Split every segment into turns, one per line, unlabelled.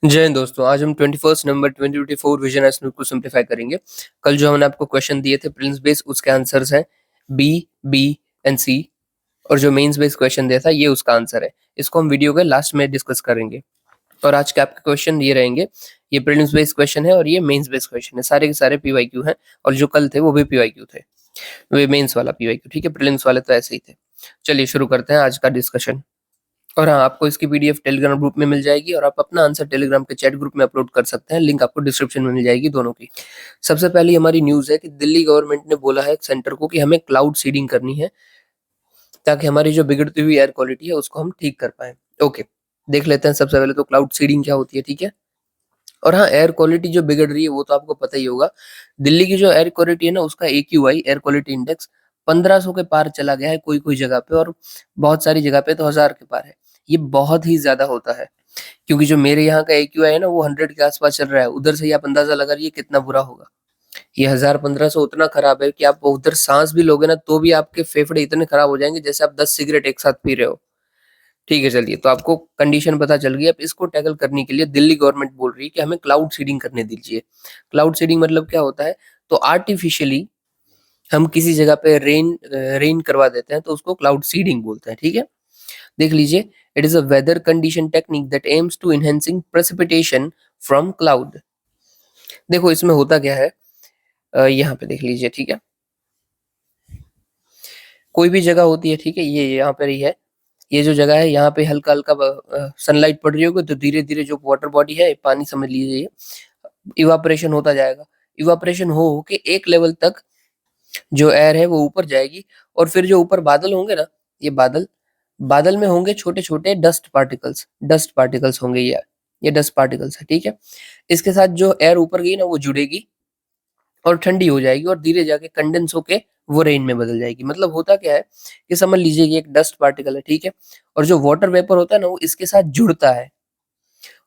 जय हिंद दोस्तों, आज हम 21 नवंबर 2024 विजन एस्टिमेट को सिंप्लीफाई करेंगे। कल जो हमने आपको क्वेश्चन दिए थे प्रीलिम्स बेस, उसके आंसर्स हैं बी, बी एंड सी, और जो मेंस बेस क्वेश्चन दिया था ये उसका आंसर है। इसको हम वीडियो के लास्ट में डिस्कस करेंगे। और आज के आपके क्वेश्चन ये रहेंगे, ये प्रीलिम्स बेस क्वेश्चन है और ये मेंस बेस क्वेश्चन है। सारे के सारे पीवाईक्यू हैं और जो कल थे वो भी पीवाईक्यू थे। वे मेंस वाला पीवाईक्यू, ठीक है, प्रीलिम्स वाले तो ऐसे ही थे। चलिए शुरू करते हैं आज का डिस्कशन। और हाँ, आपको इसकी पीडीएफ टेलीग्राम ग्रुप में मिल जाएगी और आप अपना आंसर टेलीग्राम के चैट ग्रुप में अपलोड कर सकते हैं। लिंक आपको डिस्क्रिप्शन में मिल जाएगी दोनों की। सबसे पहली हमारी न्यूज़ है कि दिल्ली गवर्नमेंट ने बोला है सेंटर को कि हमें क्लाउड सीडिंग करनी है ताकि हमारी जो बिगड़ती हुई एयर क्वालिटी है उसको हम ठीक कर पाएँ। ओके, देख लेते हैं सबसे पहले तो क्लाउड सीडिंग क्या होती है, ठीक है? और हाँ, एयर क्वालिटी जो बिगड़ रही है वो तो आपको पता ही होगा। दिल्ली की जो एयर क्वालिटी है ना, उसका एक्यूआई एयर क्वालिटी इंडेक्स 1500 के पार चला गया है कोई-कोई जगह पे, और बहुत सारी जगह पे तो 1000 के पार है। ये बहुत ही ज़्यादा होता है, क्योंकि जो मेरे यहाँ का एक्यूआई है ना वो 100 के आस-पास चल रहा है। उधर से ही आप अंदाज़ा लगा लीजिए कितना बुरा होगा। ये 1000-1500 उतना खराब है कि आप उधर साँस भी लोगे ना तो भी आपके फेफड़े इतने खराब हो जाएँगे जैसे आप 10 सिगरेट एक साथ पी रहे हो। ठीक है, चलिए, तो आपको कंडीशन पता चल गई। अब इसको टैकल करने के लिए दिल्ली गवर्नमेंट बोल रही है कि हमें क्लाउड सीडिंग करने दीजिए। क्लाउड सीडिंग मतलब क्या होता है? तो आर्टिफिशियली हम किसी जगह पे रेन करवा देते हैं तो उसको क्लाउड सीडिंग बोलते हैं, ठीक है? देख लीजिए, it is a weather condition technique that aims to enhancing precipitation from cloud. देखो इसमें होता क्या है, यहाँ पे देख लीजिए, ठीक है? कोई भी जगह होती है, ठीक है? ये यहाँ पर ही है। ये जो जगह है यहाँ पे हल्का-हल्का सनलाइट पड़ रही होगी तो धीरे-धीरे जो वाटर बॉडी है, पानी समझ लीजिए ये, इवापोरेशन होता जाएगा। इवापोरेशन हो के एक लेवल तक जो एयर है वो ऊपर जाएगी, और फिर जो ऊपर बादल होंगे ना, ये बादल, बादल में होंगे छोटे-छोटे डस्ट पार्टिकल्स होंगे ये डस्ट पार्टिकल्स है, ठीक है? इसके साथ जो एयर ऊपर गई ना वो जुड़ेगी और ठंडी हो जाएगी और धीरे जाके कंडेंस होके वो रेन में बदल जाएगी। मतलब होता क्या है कि समझ लीजिए कि एक डस्ट पार्टिकल है, ठीक है? और जो वाटर वेपर होता है ना वो इसके साथ जुड़ता है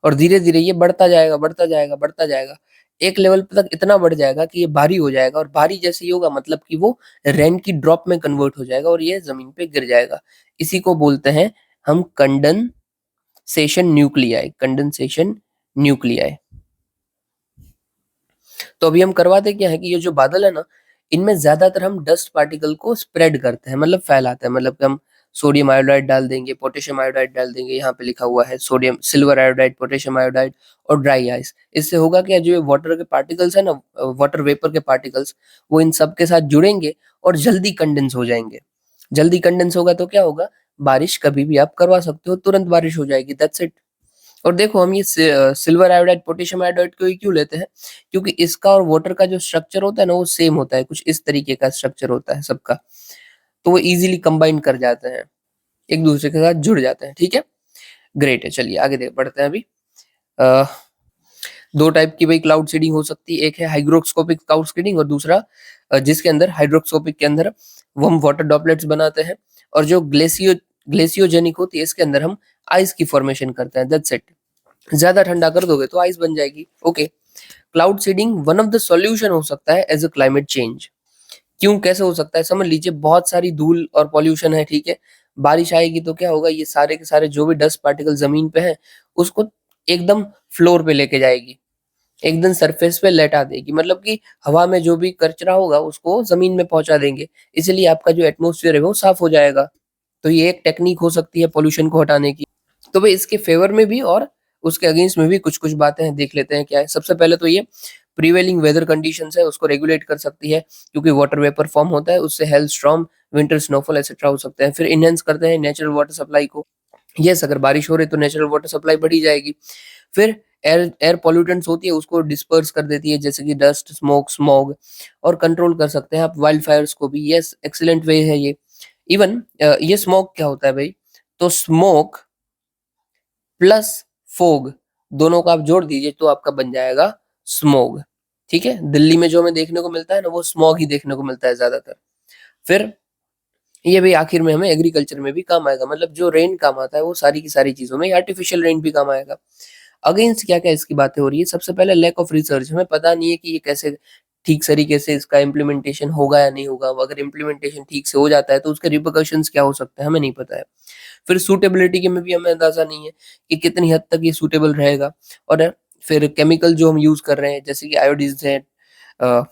और धीरे-धीरे ये बढ़ता जाएगा, बढ़ता जाएगा, बढ़ता जाएगा। एक लेवल तक इतना बढ़ जाएगा कि ये भारी हो जाएगा, और भारी जैसे ही होगा मतलब कि वो रेन की ड्रॉप में कन्वर्ट हो जाएगा और ये ज़मीन पे गिर जाएगा। इसी को बोलते हैं हम कंडेंसेशन न्यूक्लियाई। तो अभी हम करवाते क्या है कि ये जो बादल है ना, इनमें ज़्यादातर हम डस्ट पार्टिकल को स्प्रेड करते हैं, मतलब फैलाते हैं। मतलब कि हम सोडियम आयोडाइड डाल देंगे, पोटेशियम आयोडाइड डाल देंगे, यहाँ पे लिखा हुआ है sodium silver iodide, potassium iodide और ड्राई आइस। इससे होगा क्या, जो ये वाटर के पार्टिकल्स है ना, वाटर वेपर के पार्टिकल्स, वो इन सब के साथ जुड़ेंगे और जल्दी कंडेंस हो जाएँगे। जल्दी कंडेंस होगा तो क्या होगा, बारिश कभी भी आप करवा सकते हो, तुरंत बारिश हो जाएगी, दैट्स इट। और देखो हम ये सिल्वर आयोडाइड, पोटेशियम आयोडाइड को ही क्यों लेते हैं? क्योंकि इसका और वाटर का जो स्ट्रक्चर होता है ना वो सेम होता है, कुछ इस तरीके का स्ट्रक्चर होता है सबका। तो वो ईज़िली कंबाइन कर जाते हैं, एक दूसरे के साथ जुड़ जाते हैं, ठीक है? ग्रेट है, चलिए आगे दे बढ़ते हैं अभी। अ, 2 टाइप की भई क्लाउड सीडिंग हो सकती है, एक है हाइग्रोस्कोपिक क्लाउड सीडिंग और दूसरा जिसके अंदर हाइड्रोस्कोपिक के अंदर वो हम वाटर ड्रॉपलेट्स बनाते हैं, और जो ग्लेसियोजेनिक होती है इसके अंदर हम आइस की फॉर्मेशन करते हैं, दैट्स इट। ज़्यादा ठंडा कर दोगे तो आइस बन जाएगी, okay. Cloud seeding one of the solution हो सकता है एज़ अ क्लाइमेट चेंज। क्यों, कैसे हो सकता है? समझ लीजिए बहुत सारी धूल और पॉल्यूशन है, ठीक है? बारिश आएगी तो क्या होगा, ये सारे के सारे जो भी डस्ट पार्टिकल ज़मीन पे हैं, उसको एकदम फ्लोर पे लेके जाएगी, एकदम सरफेस पे लेटा देगी। मतलब कि हवा में जो भी कचरा होगा उसको ज़मीन में पहुँचा देंगे। इसलिए आपका जो एटमॉस्फेयर है वो साफ हो जाएगा। तो ये एक टेक्नीक हो सकती है पॉल्यूशन को हटाने की। तो भई इसके फ़ेवर में भी और उसके अगेंस्ट में भी कुछ-कुछ बातें हैं, देख लेते हैं क्या है। सबसे पहले तो ये प्रिवेलिंग वेदर कंडीशंस है उसको रेगुलेट कर सकती है, क्योंकि वाटर वेपर फॉर्म होता है, उससे hello storm, winter snowfall etcetera हो सकते हैं। फिर एनहांस करते हैं नेचुरल वाटर सप्लाई को। यस, अगर बारिश हो रही है तो नेचुरल वाटर सप्लाई बढ़ी जाएगी। फिर एयर एयर पॉल्यूटेंट्स होती है उसको डिस्पर्स कर देती है, जैसे कि डस्ट, स्मोक, स्मॉग, और कंट्रोल कर सकते हैं आप वाइल्ड फायर्स को भी। यस, एक्सीलेंट वे है ये। इवन ये स्मोक क्या होता है भई? तो स्मोक प्लस फोग दोनों का आप जोड़ दीजिए तो आपका बन जाएगा स्मॉग, ठीक है? दिल्ली में जो हमें देखने को मिलता है ना वो स्मॉग ही देखने को मिलता है ज़्यादातर। फिर ये भी आखिर में हमें एग्रीकल्चर में भी काम आएगा, मतलब जो रेन काम आता है वो सारी की सारी चीज़ों में, आर्टिफिशियल रेन भी काम आएगा। अगेंस्ट क्या-क्या इसकी बातें हो रही है? सबसे पहले लैक ऑफ रिसर्च, हमें पता नहीं है कि ये कैसे ठीक तरीके से इसका इम्प्लीमेंटेशन होगा या नहीं होगा। अगर इम्प्लीमेंटेशन ठीक से हो जाता है तो उसके रिपरकशंस क्या हो सकते हैं, हमें नहीं पता है। फिर सूटेबिलिटी के में भी हमें अंदाज़ा नहीं है कि कितनी हद तक ये सूटेबल रहेगा। और फिर केमिकल जो हम यूज़ कर रहे हैं जैसे कि आयोडीन्स हैं, अ,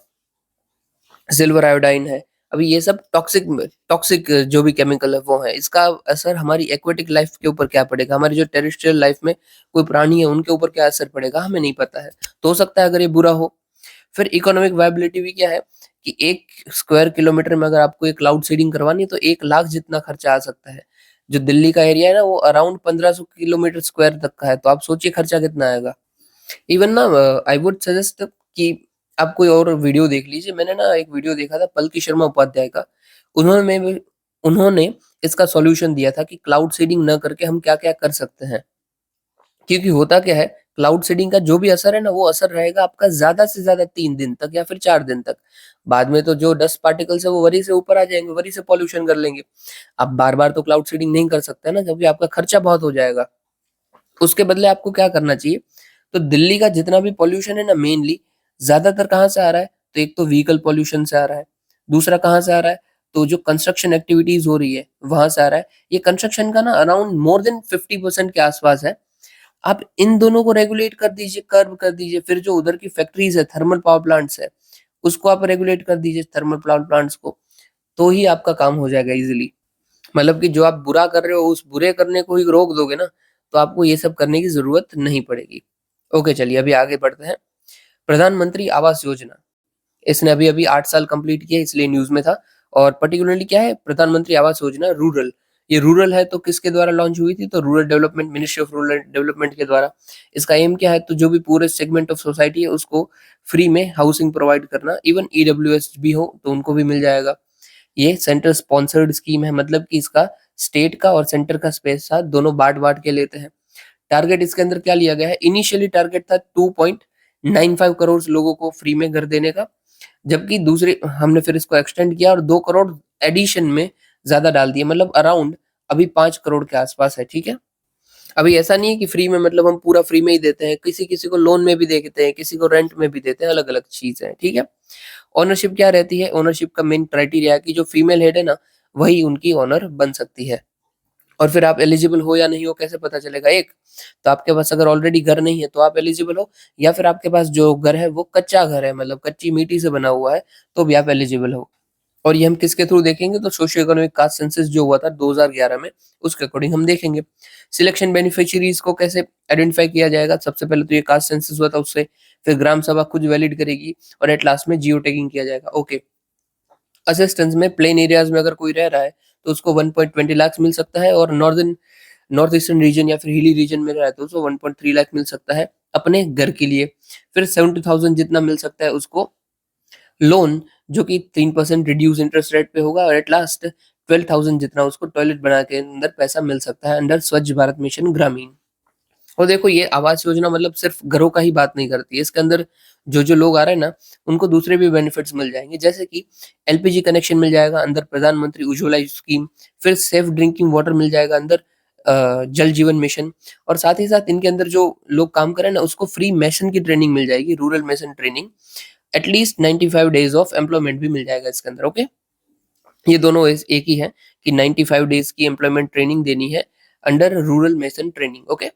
सिल्वर आयोडाइन है। अभी ये सब टॉक्सिक जो भी केमिकल है वो है। इसका असर हमारी एक्वेटिक लाइफ़ के ऊपर क्या पड़ेगा? हमारी जो टेरेस्ट्रियल लाइफ़ में कोई प्राणी है उनके ऊपर क्या असर पड़ेगा? हमें नहीं पता है। तो हो सकता है अगर ये बुरा हो। फिर इकोनॉमिक वायबिलिटी भी क्या है कि 1 स्क्वायर किलोमीटर में अगर आपको एक क्लाउड सीडिंग करवानी है तो 1 लाख जितना खर्चा आ सकता है। जो दिल्ली का एरिया है ना वो अराउंड 1500 किलोमीटर स्क्वायर तक का है। तो आप सोचिए खर्चा कितना आएगा। इवन ना आई वुड सजेस्ट कि आप कोई और वीडियो देख लीजिए। मैंने ना एक वीडियो देखा था पल्की शर्मा उपाध्याय का। उन्होंने भी उन्होंने इसका सॉल्यूशन दिया था कि क्लाउड सीडिंग ना करके हम क्या-क्या कर सकते हैं। क्योंकि होता क्या है, क्लाउड सीडिंग का जो भी असर है ना, वो असर रहेगा आपका ज़्यादा से ज़्यादा 3 दिन तक या फिर 4 दिन तक। बाद में तो जो डस्ट पार्टिकल्स है वो वहीं से ऊपर आ जाएँगे, वहीं से पॉल्यूशन कर लेंगे। आप बार-बार तो क्लाउड सीडिंग नहीं कर सकते ना, क्योंकि आपका खर्चा बहुत हो जाएगा। उसके बदले आपको क्या करना चाहिए, तो दिल्ली का जितना भी पॉल्यूशन है ना मेनली, ज़्यादातर कहाँ से आ रहा है? तो एक तो व्हीकल पॉल्यूशन से आ रहा है, दूसरा कहाँ से आ रहा है? तो जो कंस्ट्रक्शन एक्टिविटीज़ हो रही है, वहाँ से आ रहा है। ये कंस्ट्रक्शन का ना अराउंड मोर देन 50% के आसपास है। आप इन दोनों को रेगुलेट कर दीजिए, कर्व कर दीजिए, फिर जो उधर की फैक्ट्रीज़ है, थर्मल पावर प्लांट्स है, उसको आप रेगुलेट कर दीजिए थर्मल पावर प्लांट्स को, तो ही आपका काम हो जाएगा ईज़िली। मतलब कि जो आप बुरा कर रहे हो, उस बुरे करने को ही रोक दोगे ना, तो आपको ये सब करने की ज़रूरत नहीं पड़ेगी। ओके, चलिए अभी आगे बढ़ते हैं। प्रधानमंत्री आवास योजना, इसने अभी-अभी 8 साल कंप्लीट किए इसलिए न्यूज़ में था। और पर्टिकुलरली क्या है प्रधानमंत्री आवास योजना रूरल। ये रूरल है तो किसके द्वारा लॉन्च हुई थी? तो rural development ministry of rural development के द्वारा। इसका एम क्या है? तो जो भी पूरे सेगमेंट ऑफ सोसाइटी है उसको फ्री में हाउसिंग प्रोवाइड करना। इवन ईडब्ल्यूएस भी हो तो उनको भी मिल जाएगा। ये सेंटर स्पॉन्सर्ड स्कीम है, मतलब कि इसका स्टेट का और सेंटर का पैसा दोनों बाँट-बाँट के लेते हैं। टारगेट इसके अंदर क्या लिया गया है? इनिशियली टारगेट था 2.95 करोड़ लोगों को फ्री में घर देने का, जबकि दूसरे हमने फिर इसको एक्सटेंड किया और 2 करोड़ एडिशन में ज़्यादा डाल दिए, मतलब अराउंड अभी 5 करोड़ के आसपास है, ठीक है? अभी ऐसा नहीं है कि फ्री में मतलब हम पूरा फ्री में ही देते हैं, किसी-किसी को लोन में भी देते हैं, किसी को रेंट में भी देते हैं, अलग-अलग चीज़ है, ठीक है? ओनरशिप क्या रहती है? ओनरशिप का मेन क्राइटेरिया है कि जो फीमेल हेड है ना, वही उनकी ओनर बन सकती है। और फिर आप एलिजिबल हो या नहीं हो कैसे पता चलेगा? एक, तो आपके पास अगर ऑलरेडी घर नहीं है तो आप एलिजिबल हो, या फिर आपके पास जो घर है वो कच्चा घर है, मतलब कच्ची मिट्टी से बना हुआ है, तो भी आप एलिजिबल हो। और ये हम किसके थ्रू देखेंगे? तो सोशियो इकोनॉमिक कास्ट सेंसस जो हुआ था 2011 में, उसके अकॉर्डिंग हम देखेंगे। सिलेक्शन बेनिफिशियरीज़ को कैसे आइडेंटिफाई किया जाएगा? सबसे पहले तो ये कास्ट सेंसस हुआ था उससे, फिर ग्राम सभा खुद वैलिड करेगी और एट लास्ट में जियो टैगिंग किया जाएगा। ओके। असिस्टेंस में प्लेन एरियाज़ में अगर कोई रह रहा है, तो उसको 1.20 लाख मिल सकता है, और नॉर्थ ईस्टर्न रीजन या फिर हिली रीजन में रह रहा है तो उसको 1.3 लाख मिल सकता है अपने घर के लिए। फिर 70,000 जितना मिल सकता है उसको लोन, जो कि 3% रिड्यूस इंटरेस्ट रेट पे होगा, और एट लास्ट 12,000 जितना उसको टॉयलेट बना के अंदर पैसा मिल सकता है अंडर स्वच्छ भारत मिशन ग्रामीण। और देखो ये आवास योजना मतलब सिर्फ घरों का ही बात नहीं करती है, इसके अंदर जो-जो लोग आ रहे हैं ना, उनको दूसरे भी बेनिफिट्स मिल जाएँगे, जैसे कि एलपीजी कनेक्शन मिल जाएगा अंदर प्रधानमंत्री उज्ज्वला स्कीम, फिर सेफ ड्रिंकिंग वाटर मिल जाएगा अंदर जल जीवन मिशन, और साथ ही साथ इनके अंदर जो लोग काम कर रहे हैं ना, उसको फ्री मेसन की ट्रेनिंग मिल जाएगी, rural mason training, at least 95 days of employment भी मिल जाएगा इसके अंदर, ओके? ये दोनों इस एक ही है कि 95 डेज़ की एम्प्लॉयमेंट ट्रेनिंग देनी है under rural mason training, okay?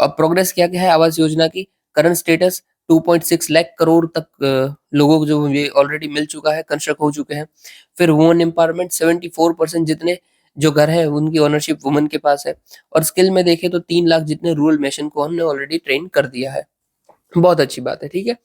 अब प्रोग्रेस क्या-क्या है आवास योजना की? करंट स्टेटस 2.6 लाख करोड़ तक लोगों को जो ये ऑलरेडी मिल चुका है, कंस्ट्रक्ट हो चुके हैं। फिर वुमन एम्पावरमेंट 74% जितने जो घर हैं उनकी ओनरशिप वुमन के पास है, और स्किल में देखें तो 3 लाख जितने रूरल मेसन को हमने ऑलरेडी ट्रेन कर दिया है। बहुत अच्छी बात है, ठीक है?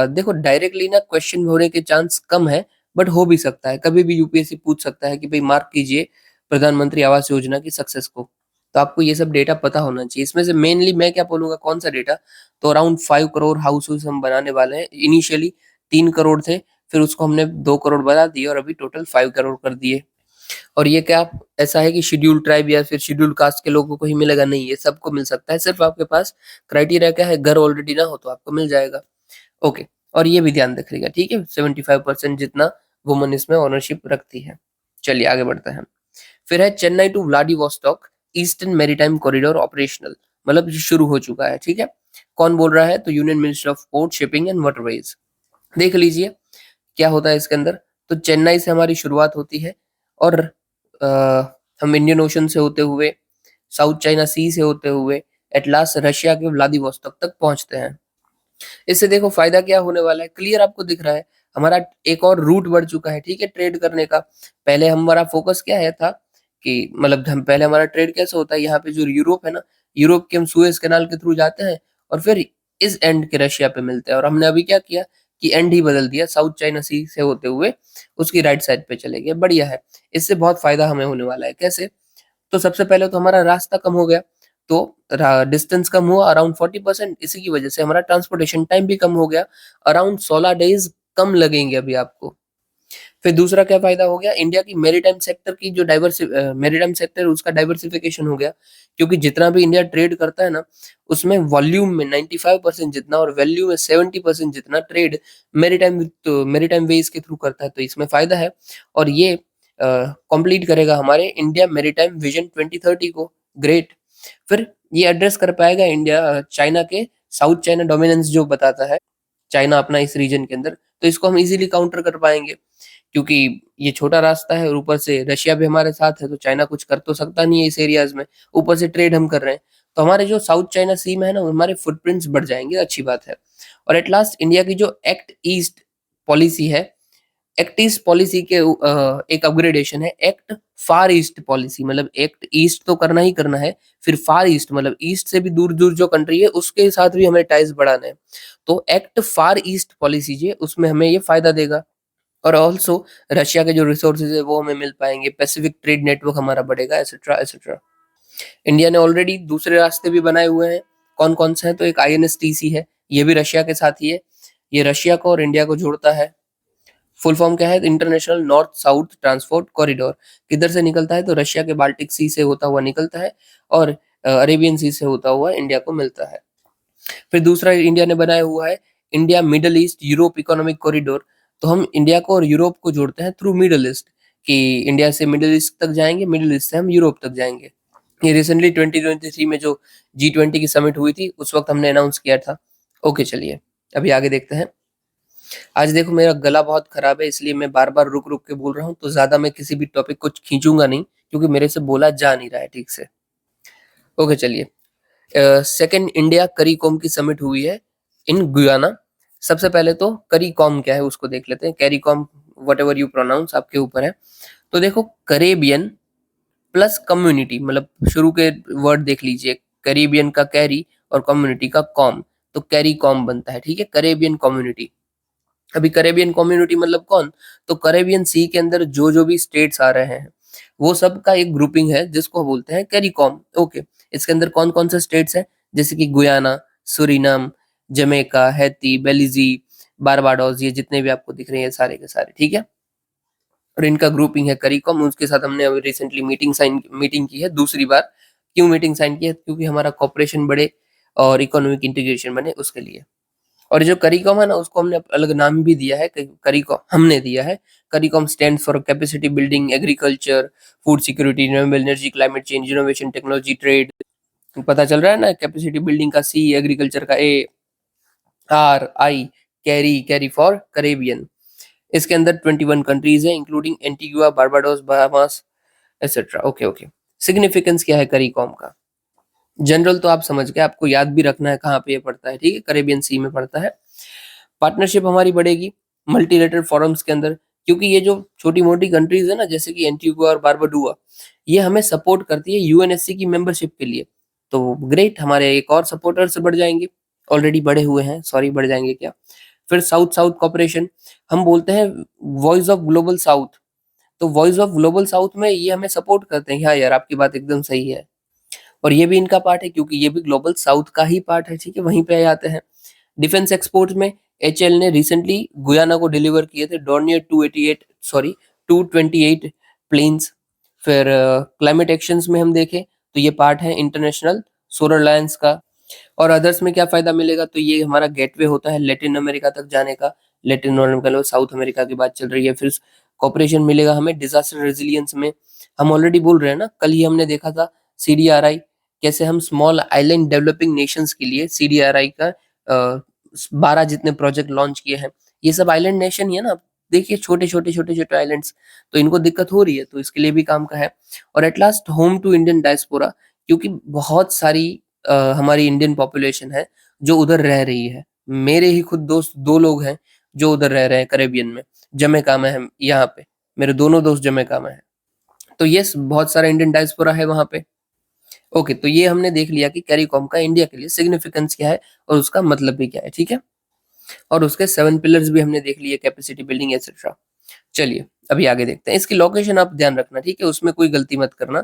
देखो डायरेक्टली ना क्वेश्चन होने के चांस कम है, बट हो भी सकता है। कभी भी यूपीएससी पूछ सकता है कि भई मार्क कीजिए प्रधानमंत्री आवास योजना की सक्सेस को। तो आपको ये सब डेटा पता होना चाहिए। इसमें से मेनली मैं क्या बोलूँगा कौन-सा डेटा? तो अराउंड 5 करोड़ हाउसेस हम बनाने वाले हैं। इनिशियली 3 करोड़ थे, फिर उसको हमने 2 करोड़ बढ़ा दिए और अभी टोटल 5 करोड़ कर दिए। और ये क्या ऐसा है कि शेड्यूल्ड ट्राइब या फिर शेड्यूल्ड कास्ट के लोगों को ही मिलेगा? नहीं, ये सबको मिल सकता है। सिर्फ आपके पास क्राइटेरिया क्या है? घर ऑलरेडी ना हो तो आपको मिल जाएगा। ओके, और ये भी ध्यान रखिएगा, ठीक है? 75% जितना वुमन इसमें ओनरशिप रखती है। चलिए आगे बढ़ते हैं। फिर है Chennai to Vladivostok eastern maritime corridor operational, मतलब ये शुरू हो चुका है, ठीक है? कौन बोल रहा है? तो union minister of port, shipping and waterways. देख लीजिए क्या होता है इसके अंदर। तो चेन्नई से हमारी शुरुआत होती है, और हम इंडियन ओशन से होते हुए, साउथ चाइना सी से होते हुए एट लास्ट रशिया के व्लादिवोस्तोक तक पहुंचते हैं। इससे देखो फायदा क्या होने वाला है, क्लियर आपको दिख रहा है। हमारा एक और रूट बढ़ चुका है, ठीक है, ट्रेड करने का। पहले हमारा फोकस क्या है था कि मतलब हम पहले हमारा ट्रेड कैसे होता है, यहाँ पे जो यूरोप है ना, यूरोप के हम सुएज कैनाल के थ्रू जाते हैं और फिर इस एंड के रशिया पे मिलते हैं। और हमने अभी क्या किया कि एंड ही बदल दिया, साउथ चाइना सी से होते हुए उसकी राइट साइड पे चले गए। बढ़िया है, इससे बहुत फायदा हमें होने वाला है। कैसे? तो सबसे पहले तो हमारा रास्ता कम हो गया, तो डिस्टेंस कम हुआ अराउंड 40%। इसी की वजह से हमारा ट्रांसपोर्टेशन टाइम भी कम हो गया, अराउंड 16 डेज कम लगेंगे अभी आपको। फिर दूसरा क्या फायदा हो गया, इंडिया की मेरीटाइम सेक्टर की जो मेरीटाइम सेक्टर उसका डाइवर्सिफिकेशन हो गया। क्योंकि जितना भी इंडिया ट्रेड करता है ना, उसमें वॉल्यूम में 95% जितना और वैल्यू में 70% जितना ट्रेड मेरीटाइम वेज के थ्रू करता है। तो इसमें फायदा है और ये कंप्लीट करेगा हमारे इंडिया मेरीटाइम विजन 2030 को। ग्रेट। फिर ये एड्रेस कर पाएगा इंडिया चाइना के साउथ चाइना डोमिनेंस जो बताता है चाइना अपना इस रीजन के अंदर, तो इसको हम इजीली काउंटर कर पाएंगे। क्योंकि ये छोटा रास्ता है और ऊपर से रशिया भी हमारे साथ है, तो चाइना कुछ कर तो सकता नहीं है इस एरियाज में। ऊपर से ट्रेड हम कर रहे हैं, तो हमारे जो साउथ चाइना सी में है ना, हमारे फुटप्रिंट्स बढ़ जाएंगे, अच्छी बात है। और एट लास्ट इंडिया की जो एक्ट ईस्ट पॉलिसी है, एक्ट ईस्ट पॉलिसी के एक अपग्रेडेशन है एक्ट फार ईस्ट पॉलिसी। मतलब एक्ट ईस्ट तो करना ही करना है, फिर फार ईस्ट मतलब ईस्ट से भी दूर दूर जो कंट्री है उसके साथ भी हमें टाइज बढ़ाना है। तो एक्ट फार ईस्ट पॉलिसी जो है उसमें हमें ये फायदा देगा। और ऑल्सो रशिया के जो रिसोर्सेज है वो हमें मिल पाएंगे, पैसिफिक ट्रेड नेटवर्क हमारा बढ़ेगा, एसेट्रा एसेट्रा। इंडिया ने ऑलरेडी दूसरे रास्ते भी बनाए हुए हैं। कौन कौन से हैं? तो एक आईएनएसटीसी है, ये भी रशिया के साथ ही है। ये रशिया को और इंडिया को जोड़ता है। फुल फॉर्म क्या है? International north south transport corridor. किधर से निकलता है? तो रशिया के बाल्टिक सी से होता हुआ निकलता है और अरेबियन सी से होता हुआ इंडिया को मिलता है। फिर दूसरा इंडिया ने बनाया हुआ है India middle east Europe economic corridor. तो हम इंडिया को और यूरोप को जोड़ते हैं थ्रू मिडल ईस्ट, कि इंडिया से मिडल ईस्ट तक जाएंगे, मिडल ईस्ट से हम यूरोप तक जाएंगे। ये रिसेंटली 2023 में जो G20 की समिट हुई थी उस वक्त हमने अनाउंस किया था। ओके चलिए अभी आगे देखते हैं। आज देखो मेरा गला बहुत खराब है, इसलिए मैं बार बार रुक रुक के बोल रहा हूँ, तो ज्यादा मैं किसी भी टॉपिक को खींचूंगा नहीं, क्योंकि मेरे से बोला जा नहीं रहा है ठीक से। ओके चलिए, सेकेंड इंडिया करीकॉम की समिट हुई है इन गुयाना। सबसे पहले तो करीकॉम क्या है उसको देख लेते हैं। CARICOM whatever you pronounce आपके ऊपर है। तो देखो करेबियन प्लस कम्युनिटी, मतलब शुरू के वर्ड देख लीजिए, करेबियन का कैरी और कम्युनिटी का कॉम, तो कैरी कॉम बनता है, ठीक है, करेबियन कम्युनिटी। अभी करेबियन कम्युनिटी मतलब कौन? तो करेबियन सी के अंदर जो जो भी स्टेट्स आ रहे हैं वो सब का एक ग्रुपिंग है जिसको बोलते हैं कैरिकॉम। ओके, इसके अंदर कौन कौन से स्टेट्स हैं? जैसे कि Guyana, Suriname, Jamaica, Haiti, Belize, Barbados, ये जितने भी आपको दिख रहे हैं सारे के सारे, ठीक है। और इनका ग्रुपिंग है करिकॉम। उसके साथ हमने अभी रिसेंटली मीटिंग की है दूसरी बार। क्यों मीटिंग साइन की है? क्योंकि हमारा कॉपरेशन बढ़े और इकोनॉमिक इंटीग्रेशन बने उसके लिए। और जो करिकॉम है ना उसको हमने अलग नाम भी दिया है, करिकॉम हमने दिया है। CARICOM stands for capacity building, agriculture, food security, renewable energy, climate change, innovation, technology, trade. पता चल रहा है ना, कैपेसिटी बिल्डिंग का सी, एग्रीकल्चर का A, R I, Cari, Cari for Caribbean. इसके अंदर 21 कंट्रीज है including Antigua, Barbados, Bahamas etcetera. Okay okay, significance क्या है करीकॉम का? जनरल तो आप समझ गए, आपको याद भी रखना है कहाँ पे ये पड़ता है, ठीक है, करेबियन सी में पड़ता है। पार्टनरशिप हमारी बढ़ेगी मल्टीलेटरल फोरम्स के अंदर, क्योंकि ये जो छोटी मोटी कंट्रीज है ना, जैसे कि एंटीगुआ और बारबाडुआ, ये हमें सपोर्ट करती है यूएनएससी की मेंबरशिप के लिए। तो ग्रेट, हमारे एक और सपोर्टर्स बढ़ जाएंगे, ऑलरेडी बढ़े हुए हैं, सॉरी बढ़ जाएंगे क्या। फिर साउथ साउथ कॉपरेशन, हम बोलते हैं वॉइस ऑफ ग्लोबल साउथ। तो वॉइस ऑफ ग्लोबल साउथ में ये हमें सपोर्ट करते हैं। हाँ यार आपकी बात एकदम सही है, और ये भी इनका पार्ट है क्योंकि ये भी ग्लोबल साउथ का ही पार्ट है, ठीक है, वहीं पे आते हैं। डिफेंस एक्सपोर्ट में एचएल ने रिसेंटली गुयाना को डिलीवर किए थे डॉर्नियर 228 प्लेन्स। फिर क्लाइमेट एक्शंस में हम देखें तो ये पार्ट है इंटरनेशनल सोलर अलायंस का। और अदर्स में क्या फायदा मिलेगा? तो ये हमारा गेटवे होता है लेटिन अमेरिका तक जाने का। लेटिन अमेरिका, साउथ अमेरिका की बात चल रही है। फिर कॉपरेशन मिलेगा हमें डिजास्टर रेजिलियंस में। हम ऑलरेडी बोल रहे हैं ना, कल ही हमने देखा था सीडीआरआई, कैसे हम स्मॉल आइलैंड डेवलपिंग नेशंस के लिए सीडीआरआई का 12 जितने प्रोजेक्ट लॉन्च किए हैं। ये सब आइलैंड नेशन ही है ना, देखिए छोटे-छोटे आइलैंड्स, तो इनको दिक्कत हो रही है, तो इसके लिए भी काम का है। और at last home to Indian diaspora, क्योंकि बहुत सारी हमारी इंडियन पॉपुलेशन है जो उधर रह रही है। मेरे ही खुद दोस्त 2 लोग हैं जो उधर रह रहे हैं कैरेबियन में, जमैका में हैं यहाँ पे। मेरे दोनों दोस्त जमैका में हैं। तो यस, बहुत सारा इंडियन डायस्पोरा है वहाँ पे। ओके, तो ये हमने देख लिया कि कैरिकॉम का इंडिया के लिए सिग्निफिकेंस क्या है और उसका मतलब भी क्या है, ठीक है? और उसके 7 पिलर्स भी हमने देख लिए, कैपेसिटी बिल्डिंग एटसेट्रा। चलिए, अभी आगे देखते हैं। इसकी लोकेशन आप ध्यान रखना, ठीक है? उसमें कोई गलती मत करना,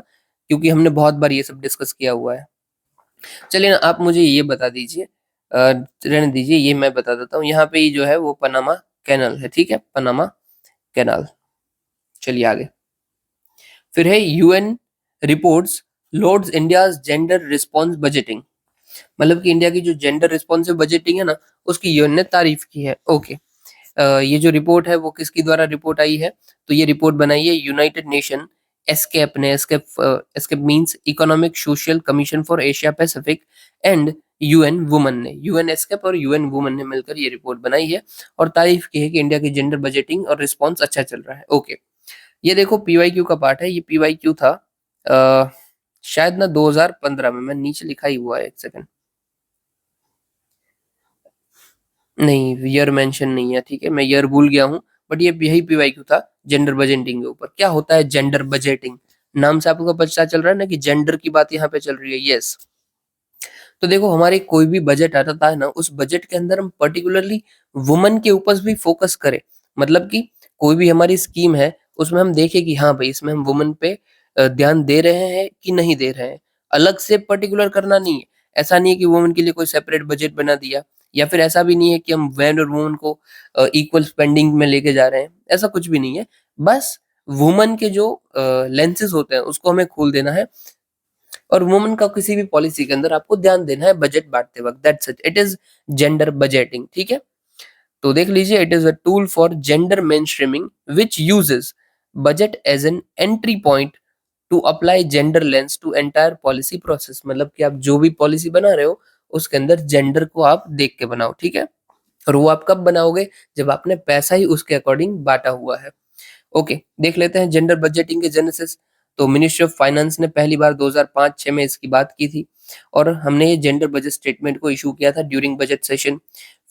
क्योंकि हमने बहुत बार ये सब डिस्कस किया हुआ है। चलिए ना, आप मुझे ये बता दीजिए, रहने दीजिए, ये मैं बता देता हूँ। यहाँ पे ये जो है वो पनामा कैनाल है, ठीक है? Panama canal. चलिए आगे। फिर है UN reports loads India's gender response budgeting, मतलब कि इंडिया की जो जेंडर रिस्पॉन्सिव बजटिंग है ना, उसकी यूएन ने तारीफ की है। ओके, ये जो रिपोर्ट है वो किसके द्वारा रिपोर्ट आई है? तो ये रिपोर्ट बनाई है यूनाइटेड नेशन एस्केप ने। Escape means economic social commission for Asia Pacific and UN woman ने, यूएन एस्केप और यूएन वुमन ने मिलकर ये रिपोर्ट बनाई है और तारीफ की है कि इंडिया की जेंडर बजटिंग और रिस्पॉन्स अच्छा चल रहा है। ओके, ये देखो पीवाईक्यू का पार्ट है। ये पीवाईक्यू था शायद ना 2015 में, मैं नीचे लिखा ही हुआ है, एक सेकंड। नहीं, ईयर मेंशन नहीं है, ठीक है? मैं ईयर भूल गया हूँ, बट ये यही पीवाईक्यू था जेंडर बजटिंग के ऊपर। क्या होता है जेंडर बजटिंग? नाम से आपको पता चल रहा है ना कि जेंडर की बात यहाँ पे चल रही है। यस, तो देखो हमारे कोई भी बजट आता है ना, उस बजट के अंदर हम पर्टिकुलरली वुमन के ऊपर भी फोकस करें। मतलब कि कोई भी हमारी स्कीम है, उसमें हम देखें कि हाँ भाई, इसमें हम वुमन पे ध्यान दे रहे हैं कि नहीं दे रहे हैं। अलग से पर्टिकुलर करना नहीं है। ऐसा नहीं है कि वुमन के लिए कोई सेपरेट बजट बना दिया, या फिर ऐसा भी नहीं है कि हम मैन और वुमन को इक्वल स्पेंडिंग में लेके जा रहे हैं। ऐसा कुछ भी नहीं है। बस वुमन के जो लेंसेस होते हैं उसको हमें खोल देना है, और वुमन का किसी भी पॉलिसी के अंदर आपको ध्यान देना है बजट बांटते वक्त। That's it, it is gender budgeting, ठीक है? तो देख लीजिए, it is a tool for gender mainstreaming which uses budget as an entry point to apply gender lens to entire policy process. मतलब कि आप जो भी पॉलिसी बना रहे हो उसके अंदर जेंडर को आप देख के बनाओ, ठीक है? और वो आप कब बनाओगे? जब आपने पैसा ही उसके अकॉर्डिंग बांटा हुआ है। ओके, देख लेते हैं जेंडर बजटिंग के जेनेसिस। तो मिनिस्ट्री ऑफ फाइनेंस ने पहली बार 2005-6 में इसकी बात की थी, और हमने ये जेंडर बजट स्टेटमेंट को इशू किया था ड्यूरिंग बजट सेशन।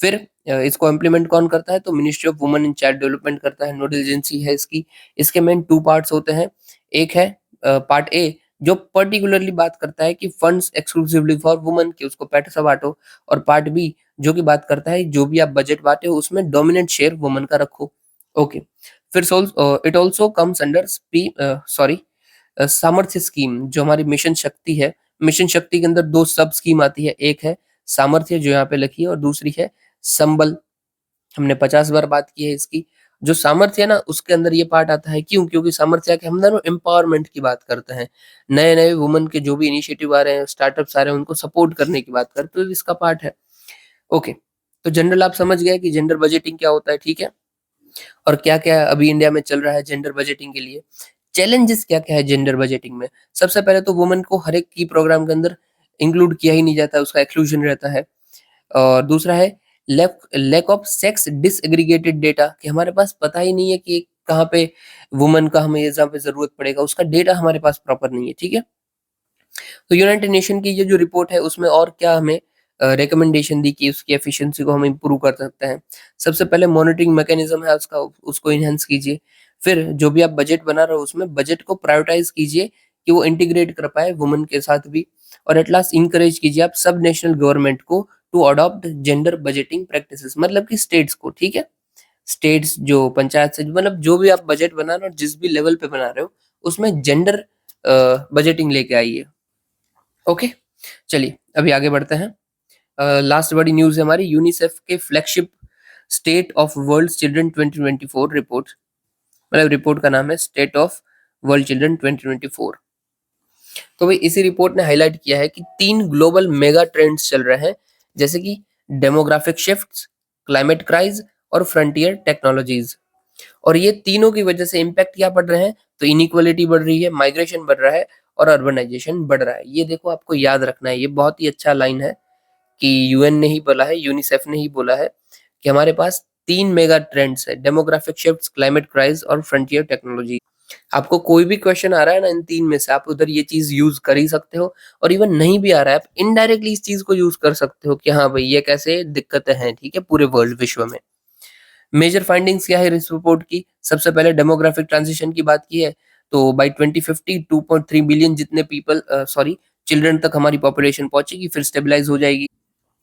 फिर इसको इम्प्लीमेंट कौन करता है? तो ministry of women and child development करता है, नोडल एजेंसी है इसकी। इसके मेन 2 पार्ट्स होते हैं। एक है पार्ट ए, जो पर्टिकुलरली बात करता है कि फंड्स एक्सक्लूसिवली फॉर वुमेन, कि उसको पैसा बांटो। और पार्ट बी, जो कि बात करता है जो भी आप बजट बांटे हो उसमें डोमिनेंट शेयर वुमेन का रखो। ओके, फिर इट ऑल्सो कम्स अंडर सामर्थ्य स्कीम, जो हमारी मिशन शक्ति है। मिशन शक्ति के अंदर 2 सब स्कीम आती है। एक है सामर्थ्य, जो यहाँ पे लिखी है, और दूसरी है संबल। हमने 50 बार बात की है इसकी। जो सामर्थ्य है ना, उसके अंदर ये पार्ट आता है। क्यों? क्योंकि सामर्थ्य के हम ना एम्पावरमेंट की बात करते हैं। नए-नए वुमन के जो भी इनिशिएटिव आ रहे हैं, स्टार्टअप्स आ रहे हैं, उनको सपोर्ट करने की बात करते हैं, तो इसका पार्ट है। ओके, तो जनरल आप समझ गए कि जेंडर बजटिंग क्या होता है, ठीक है? और क्या-क्या अभी इंडिया में चल रहा है जेंडर बजटिंग के लिए। चैलेंजेस क्या-क्या है जेंडर बजटिंग में? सबसे पहले तो वुमन को हर एक की प्रोग्राम के अंदर इंक्लूड किया ही नहीं जाता है, उसका एक्सक्लूजन रहता है। और दूसरा है lack of sex disaggregated data, कि हमारे पास पता ही नहीं है कि कहाँ पे वुमन का हमें एग्ज़ाम पे ज़रूरत पड़ेगा, उसका डेटा हमारे पास प्रॉपर नहीं है, ठीक है? तो यूनाइटेड नेशन की ये जो रिपोर्ट है उसमें और क्या हमें रिकमेंडेशन दी कि उसकी एफिशिएंसी को हम इम्प्रूव कर सकते हैं। सबसे पहले मॉनिटरिंग मैकेनिज्म है उसका, उसको एनहांस कीजिए। फिर जो भी आप बजट बना रहे हो उसमें बजट को प्रायोरिटाइज कीजिए कि वो इंटीग्रेट कर पाए वुमन के साथ भी। और एट लास्ट इंकरेज कीजिए आप सब नेशनल गवर्नमेंट को to adopt gender budgeting practices, मतलब कि स्टेट्स को, ठीक है? स्टेट्स जो पंचायत से, मतलब जो भी आप बजट बना रहे हो, जिस भी लेवल पे बना रहे हो, उसमें जेंडर बजटिंग लेके आइए। ओके, चलिए अभी आगे बढ़ते हैं। लास्ट बड़ी न्यूज़ है हमारी, यूनिसेफ के flagship state of world children 2024 report. मतलब रिपोर्ट का नाम है स्टेट ऑफ वर्ल्ड चिल्ड्रन 2024। तो भाई इसी रिपोर्ट ने हाईलाइट किया है कि 3 ग्लोबल मेगा ट्रेंड्स चल रहे हैं, जैसे कि डेमोग्राफिक शिफ्ट्स, क्लाइमेट क्राइज और फ्रंटियर टेक्नोलॉजीज। और ये तीनों की वजह से इम्पैक्ट क्या पड़ रहे हैं? तो इनइक्वालिटी बढ़ रही है, माइग्रेशन बढ़ रहा है, और अर्बनाइजेशन बढ़ रहा है। ये देखो आपको याद रखना है, ये बहुत ही अच्छा लाइन है कि यूएन ने ही बोला है, यूनिसेफ ने ही बोला है कि हमारे पास 3 मेगा ट्रेंड्स है, डेमोग्राफिक शिफ्ट्स, क्लाइमेट क्राइसिस और फ्रंटियर टेक्नोलॉजी। आपको कोई भी क्वेश्चन आ रहा है ना इन 3 में से, आप उधर ये चीज़ यूज़ कर ही सकते हो, और इवन नहीं भी आ रहा है, आप इनडायरेक्टली इस चीज़ को यूज़ कर सकते हो कि हाँ भाई, ये कैसे दिक्कतें हैं, ठीक है, पूरे वर्ल्ड विश्व में। मेजर फाइंडिंग्स क्या है इस रिपोर्ट की? सबसे पहले डेमोग्राफिक ट्रांजिशन की बात की है, तो बाय 2050 2.3 बिलियन जितने चिल्ड्रन तक हमारी पॉपुलेशन पहुंचेगी, फिर स्टेबलाइज हो जाएगी।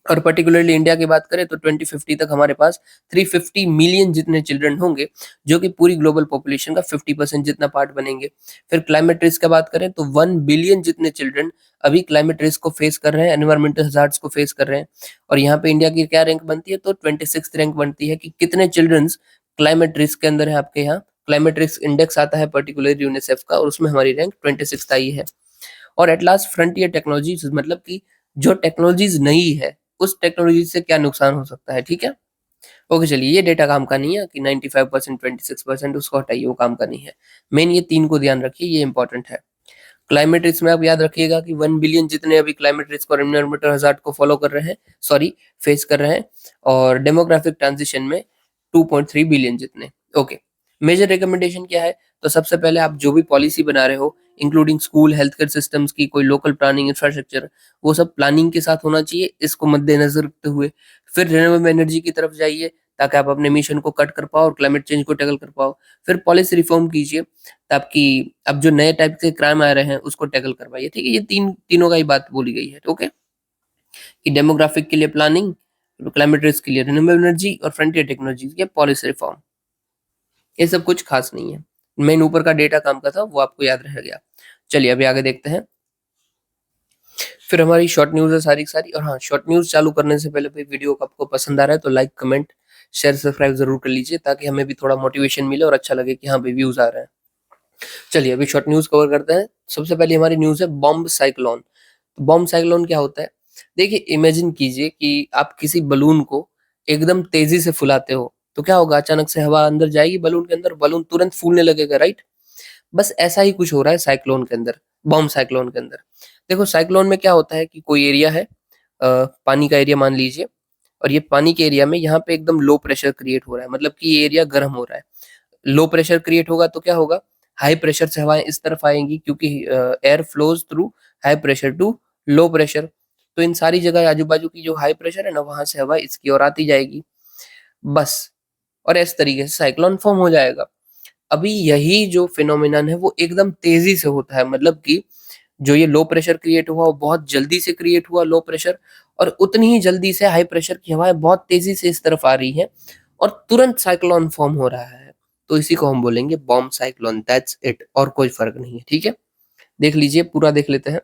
और पर्टिकुलरली इंडिया की बात करें तो 2050 तक हमारे पास 350 मिलियन जितने चिल्ड्रन होंगे, जो कि पूरी ग्लोबल पॉपुलेशन का 50% जितना पार्ट बनेंगे। फिर क्लाइमेट रिस्क की बात करें तो 1 बिलियन जितने चिल्ड्रन अभी क्लाइमेट रिस्क को फेस कर रहे हैं, एनवायरमेंटल हजार्ड्स को फेस कर रहे हैं। और यहाँ पे इंडिया की क्या रैंक बनती है, तो 26th रैंक बनती है कि कितने चिल्ड्रंस क्लाइमेट रिस्क के अंदर है आपके यहाँ। क्लाइमेट रिस्क इंडेक्स आता है पर्टिकुलर यूनिसेफ का, और उसमें हमारी रैंक 26 आई है। और एट लास्ट फ्रंटियर टेक्नोलॉजीज, मतलब कि जो टेक्नोलॉजीज नई है, उस टेक्नोलॉजी से क्या नुकसान हो सकता है, ठीक है। ओके चलिए, ये डेटा काम का नहीं है कि 95% 26%, उसको हटाइए, वो काम का नहीं है। मेन ये 3 को ध्यान रखिए, ये इंपॉर्टेंट है। क्लाइमेट रिस्क में आप याद रखिएगा कि 1 बिलियन जितने अभी क्लाइमेट रिस्क और एनवायरमेंटल हजार्ड को फॉलो कर रहे हैं, फेस कर रहे हैं। और डेमोग्राफिक ट्रांजिशन में 2.3 बिलियन जितने। ओके, मेजर रिकमेंडेशन क्या है? तो सबसे पहले आप जो भी पॉलिसी बना रहे हो, including school, health care systems की, कोई लोकल प्लानिंग, इंफ्रास्ट्रक्चर, वो सब प्लानिंग के साथ होना चाहिए, इसको मद्देनजर रखते हुए। फिर रिन्यूएबल एनर्जी की तरफ जाइए, ताकि आप अपने मिशन को कट कर पाओ और क्लाइमेट चेंज को टैकल कर पाओ। फिर पॉलिसी रिफॉर्म कीजिए, ताकि अब जो नए टाइप के क्राइम आ रहे हैं उसको टैकल करवाइए, ठीक है। ये तीनों का ही बात बोली गई है, ओके। कि डेमोग्राफिक के लिए प्लानिंग, क्लाइमेट रिस्क के लिए रिन्यूएबल एनर्जी, और फ्रंटियर टेक्नोलॉजीज के पॉलिसी रिफॉर्म। ये सब कुछ खास नहीं है, मेन ऊपर का डेटा काम का था, वो आपको याद रह गया। चलिए अभी आगे देखते हैं। फिर हमारी शॉर्ट न्यूज है सारी की सारी। और हाँ, शॉर्ट न्यूज चालू करने से पहले भाई, वीडियो को आपको पसंद आ रहा है तो लाइक, कमेंट, शेयर, सब्सक्राइब जरूर कर लीजिए, ताकि हमें भी थोड़ा मोटिवेशन मिले और अच्छा लगे कि हाँ भाई, व्यूज आ रहे हैं। चलिए अभी शॉर्ट न्यूज कवर करते हैं। सबसे पहले हमारी न्यूज है बॉम्ब साइक्लोन। तो बॉम्ब साइक्लोन क्या होता है? देखिए, इमेजिन कीजिए कि आप किसी बलून को एकदम तेजी से फुलाते हो, तो क्या होगा? अचानक से हवा अंदर जाएगी बलून के अंदर, बलून तुरंत फूलने लगेगा, राइट। बस ऐसा ही कुछ हो रहा है साइक्लोन के अंदर, बॉम्ब साइक्लोन के अंदर। देखो, साइक्लोन में क्या होता है कि कोई एरिया है, पानी का एरिया मान लीजिए, और ये पानी के एरिया में यहाँ पे एकदम लो प्रेशर क्रिएट हो रहा है, मतलब कि ये एरिया गर्म हो रहा है। लो प्रेशर क्रिएट होगा तो क्या होगा? हाई प्रेशर से हवाएं इस तरफ आएंगी, क्योंकि air flows through high pressure to low pressure. तो इन सारी जगह आजू बाजू की जो हाई प्रेशर है ना, वहां से हवा इसकी ओर आती जाएगी, बस। और इस तरीके से साइक्लोन फॉर्म हो जाएगा। अभी यही जो फिनोमिनन है वो एकदम तेजी से होता है, मतलब कि जो ये लो प्रेशर क्रिएट हुआ वो बहुत जल्दी से क्रिएट हुआ, लो प्रेशर, और उतनी ही जल्दी से हाई प्रेशर की हवाएं बहुत तेजी से इस तरफ आ रही है, और तुरंत साइक्लोन फॉर्म हो रहा है। तो इसी को हम बोलेंगे बॉम्ब साइक्लोन, दैट्स इट, और कोई फर्क नहीं है, ठीक है। देख लीजिए, पूरा देख लेते हैं।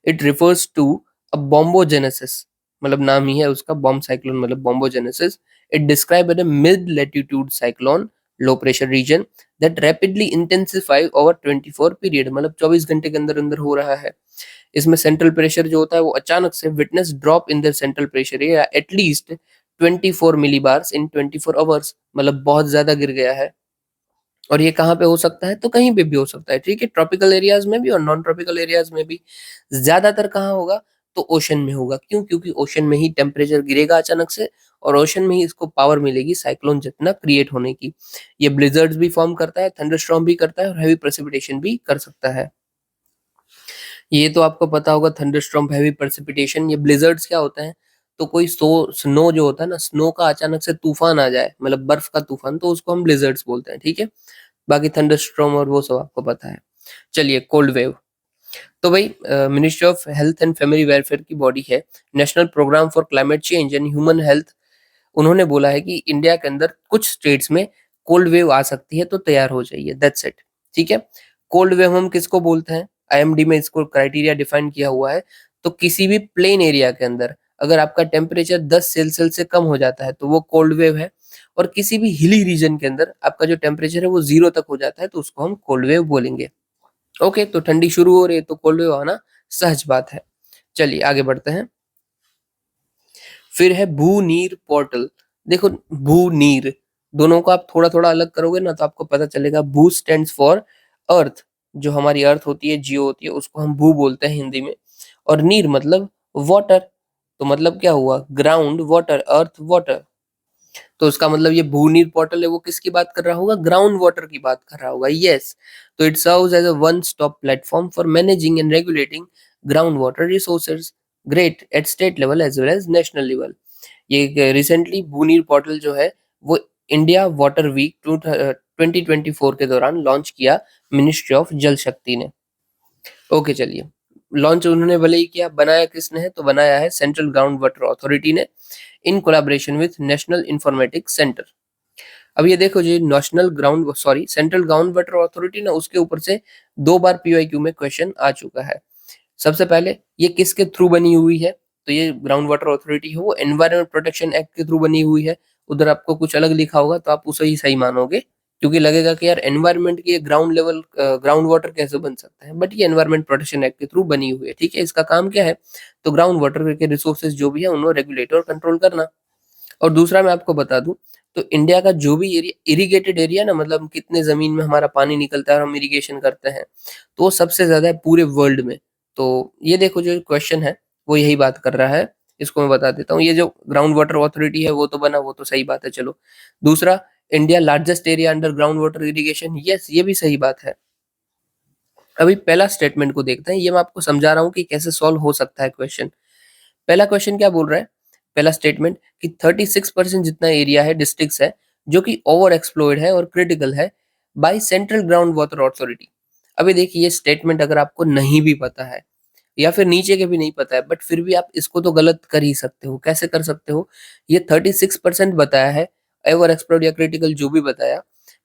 It refers to a bombogenesis, मतलब नाम ही है उसका, बॉम्ब साइक्लोन मतलब bombogenesis. It describe an mid latitude cyclone, low pressure region, that rapidly intensify over 24 period, मतलब 24 घंटे के अंदर अंदर हो रहा है। इसमें सेंट्रल प्रेशर जो होता है वो अचानक से witness drop in the central pressure या एटलीस्ट 24 मिलीबार्स इन 24 आवर्स, मतलब बहुत ज्यादा गिर गया है। और ये कहाँ पे हो सकता है? तो कहीं पे भी हो सकता है, ठीक है। ट्रॉपिकल एरियाज में भी और नॉन ट्रॉपिकल एरियाज में भी। ज्यादातर कहाँ होगा? तो ओशन में होगा। क्यों? क्योंकि ओशन में ही टेम्परेचर गिरेगा अचानक से, और ओशन में ही इसको पावर मिलेगी साइक्लोन जितना क्रिएट होने की। ये ब्लिजर्ड्स भी फॉर्म करता है, थंडरस्टॉर्म भी करता है, और हैवी प्रेसिपिटेशन भी कर सकता है। ये तो आपको पता होगा, थंडरस्टॉर्म, हैवी प्रेसिपिटेशन। ये ब्लिजर्ड्स क्या होता है? तो कोई स्नो जो होता है ना, स्नो का अचानक से तूफान आ जाए, मतलब बर्फ का तूफान, तो उसको हम ब्लिजर्ड्स बोलते हैं, ठीक है। बाकी थंडरस्टॉर्म और वो सब आपको पता है। चलिए, कोल्ड वेव। तो भाई, ministry of health and family welfare की बॉडी है, national programme for climate change and human health. उन्होंने बोला है कि इंडिया के अंदर कुछ स्टेट्स में कोल्ड वेव आ सकती है, तो तैयार हो जाइए, दैट्स इट, ठीक है। कोल्ड वेव हम किसको बोलते हैं? आईएमडी में इसको क्राइटेरिया डिफाइन किया हुआ है। तो किसी भी प्लेन एरिया के अंदर अगर आपका टेम्परेचर 10 सेल्सियस से कम हो जाता है तो वो कोल्ड वेव है। और किसी भी हिली रीजन के अंदर आपका जो टेम्परेचर है वो 0 तक हो जाता है, तो उसको हम कोल्ड वेव बोलेंगे। ओके, तो ठंडी शुरू हो रही है तो कोल्ड वेव आना सहज बात है। चलिए आगे बढ़ते हैं। फिर है भू नीर पोर्टल। देखो, भू नीर दोनों को आप थोड़ा थोड़ा अलग करोगे ना, तो आपको पता चलेगा। भू स्टैंड्स फॉर अर्थ, जो हमारी अर्थ होती है, जियो होती है, उसको हम भू बोलते हैं हिंदी में। और नीर मतलब वाटर, तो मतलब क्या हुआ? Ground water, earth water. तो उसका मतलब ये भूनीर पोर्टल है वो किसकी बात कर रहा होगा? ग्राउंड वाटर की बात कर रहा होगा। यस, तो it serves as a one stop platform for managing and regulating ground water resources, great at state level as well as national level. ये रिसेंटली भूनीर पोर्टल जो है वो इंडिया वाटर वीक 2024 के दौरान लॉन्च किया मिनिस्ट्री ऑफ जल शक्ति ने। ओके चलिए, लॉन्च उन्होंने भले ही किया, बनाया किसने है? तो बनाया है सेंट्रल ग्राउंड वाटर अथॉरिटी ने in collaboration with national informatics centre. अब ये देखो जी, सेंट्रल ग्राउंड वाटर अथॉरिटी ना, उसके ऊपर से 2 बार पीवाईक्यू में क्वेश्चन आ चुका है। सबसे पहले ये किसके थ्रू बनी हुई है? तो ये ग्राउंड वाटर अथॉरिटी है वो एनवायरमेंट प्रोटेक्शन एक्ट के थ्रू बनी हुई है। उधर आपको कुछ अलग लिखा होगा तो आप उसे ही सही मानोगे, क्योंकि लगेगा कि यार एनवायरमेंट की ग्राउंड वाटर कैसे बन सकता है, बट ये एनवायरमेंट प्रोटेक्शन एक्ट के थ्रू बनी हुई है। ठीक है, इसका काम क्या है? तो ग्राउंड वाटर के रिसोर्सेज जो भी है उन्हें रेगुलेट और कंट्रोल करना। और दूसरा मैं आपको बता दूं, तो इंडिया का जो भी एरिया इरिगेटेड एरिया ना, मतलब कितने जमीन में हमारा पानी निकलता है और हम इरिगेशन करते हैं, तो वो सबसे ज्यादा है पूरे वर्ल्ड में। तो ये देखो जो क्वेश्चन है वो यही बात कर रहा है। इसको मैं बता देता हूँ, ये जो ग्राउंड वाटर अथॉरिटी है वो तो बना, वो तो सही बात है। चलो, दूसरा, India largest area under ground water irrigation, yes ये भी सही बात है। अभी पहला स्टेटमेंट को देखते हैं, ये मैं आपको समझा रहा हूँ कि कैसे सॉल्व हो सकता है क्वेश्चन। पहला क्वेश्चन क्या बोल रहा है? पहला स्टेटमेंट कि 36% जितना एरिया है, डिस्ट्रिक्ट्स है, जो कि ओवर एक्सप्लोर्ड है और क्रिटिकल है by central ground water authority. अभी देखिए, ये स्टेटमेंट अगर आपको नहीं भी पता है या फिर नीचे के भी नहीं पता है, बट फिर भी आप इसको तो गलत कर ही सकते हो। कैसे कर सकते हो? ये 36% बताया है, ओवर एक्सप्लोर्ड या क्रिटिकल जो भी बताया,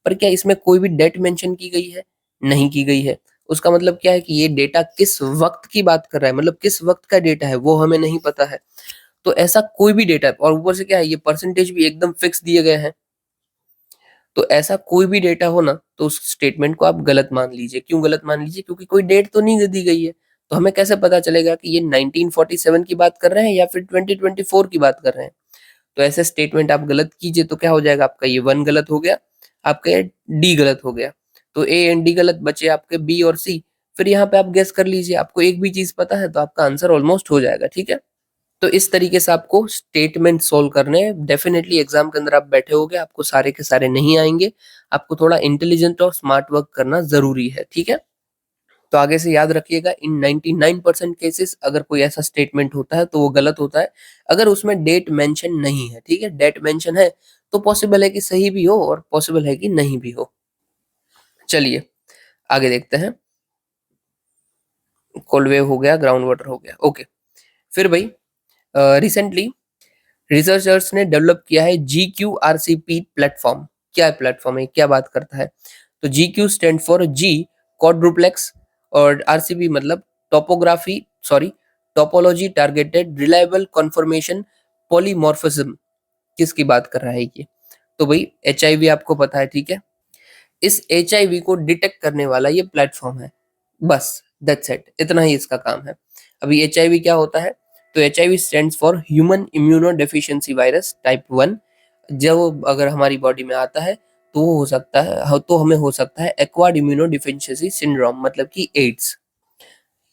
पर क्या इसमें कोई भी डेट मेंशन की गई है? नहीं की गई है। उसका मतलब क्या है कि ये डेटा किस वक्त की बात कर रहा है, मतलब किस वक्त का डेटा है वो हमें नहीं पता है। तो ऐसा कोई भी डेटा, और ऊपर से क्या है, ये परसेंटेज भी एकदम फिक्स दिए गए हैं। तो ऐसा कोई भी डेटा हो ना, तो उस स्टेटमेंट को आप गलत मान लीजिए। क्यों गलत मान लीजिए? क्योंकि कोई डेट तो नहीं दी गई है। तो हमें कैसे पता चलेगा कि ये 1947 की बात कर रहे हैं या फिर 2024 की बात कर रहे हैं? तो ऐसे स्टेटमेंट आप गलत कीजिए तो क्या हो जाएगा? आपका ये 1 गलत हो गया, आपका ये डी गलत हो गया। तो ए एंड डी गलत, बचे आपके बी और सी। फिर यहाँ पे आप गेस कर लीजिए, आपको एक भी चीज पता है तो आपका आंसर ऑलमोस्ट हो जाएगा। ठीक है, तो इस तरीके से आपको स्टेटमेंट सोल्व करने हैं। डेफिनेटली एग्जाम के अंदर आप बैठे होगे, आपको सारे के सारे नहीं आएंगे, आपको थोड़ा इंटेलिजेंट और स्मार्ट वर्क करना जरूरी है। ठीक है, तो आगे से याद रखिएगा, इन 99% केसेस अगर कोई ऐसा स्टेटमेंट होता है तो वो गलत होता है, अगर उसमें डेट मेंशन नहीं है। ठीक है, डेट मेंशन है तो पॉसिबल है कि सही भी हो और पॉसिबल है कि नहीं भी हो। चलिए आगे देखते हैं। कोल्ड वेव हो गया, ग्राउंड वाटर हो गया। ओके, फिर भाई रिसेंटली रिसर्चर्स ने डेवलप किया है GQRCP प्लेटफॉर्म। क्या प्लेटफॉर्म है, क्या बात करता है? तो GQ stand for G quadruplex, और RCP मतलब topography sorry topology targeted reliable confirmation polymorphism. किसकी बात कर रहा है ये? तो भाई HIV आपको पता है। ठीक है, इस HIV को डिटेक्ट करने वाला ये प्लेटफॉर्म है। बस दैट्स इट, इतना ही इसका काम है। अभी HIV क्या होता है? तो HIV stands for human immuno deficiency virus type 1। जब अगर हमारी बॉडी में आता है तो वो हो सकता है, तो हमें हो सकता है एक्वायर्ड इम्यूनो डिफिशिएंसी सिंड्रोम, मतलब कि एड्स।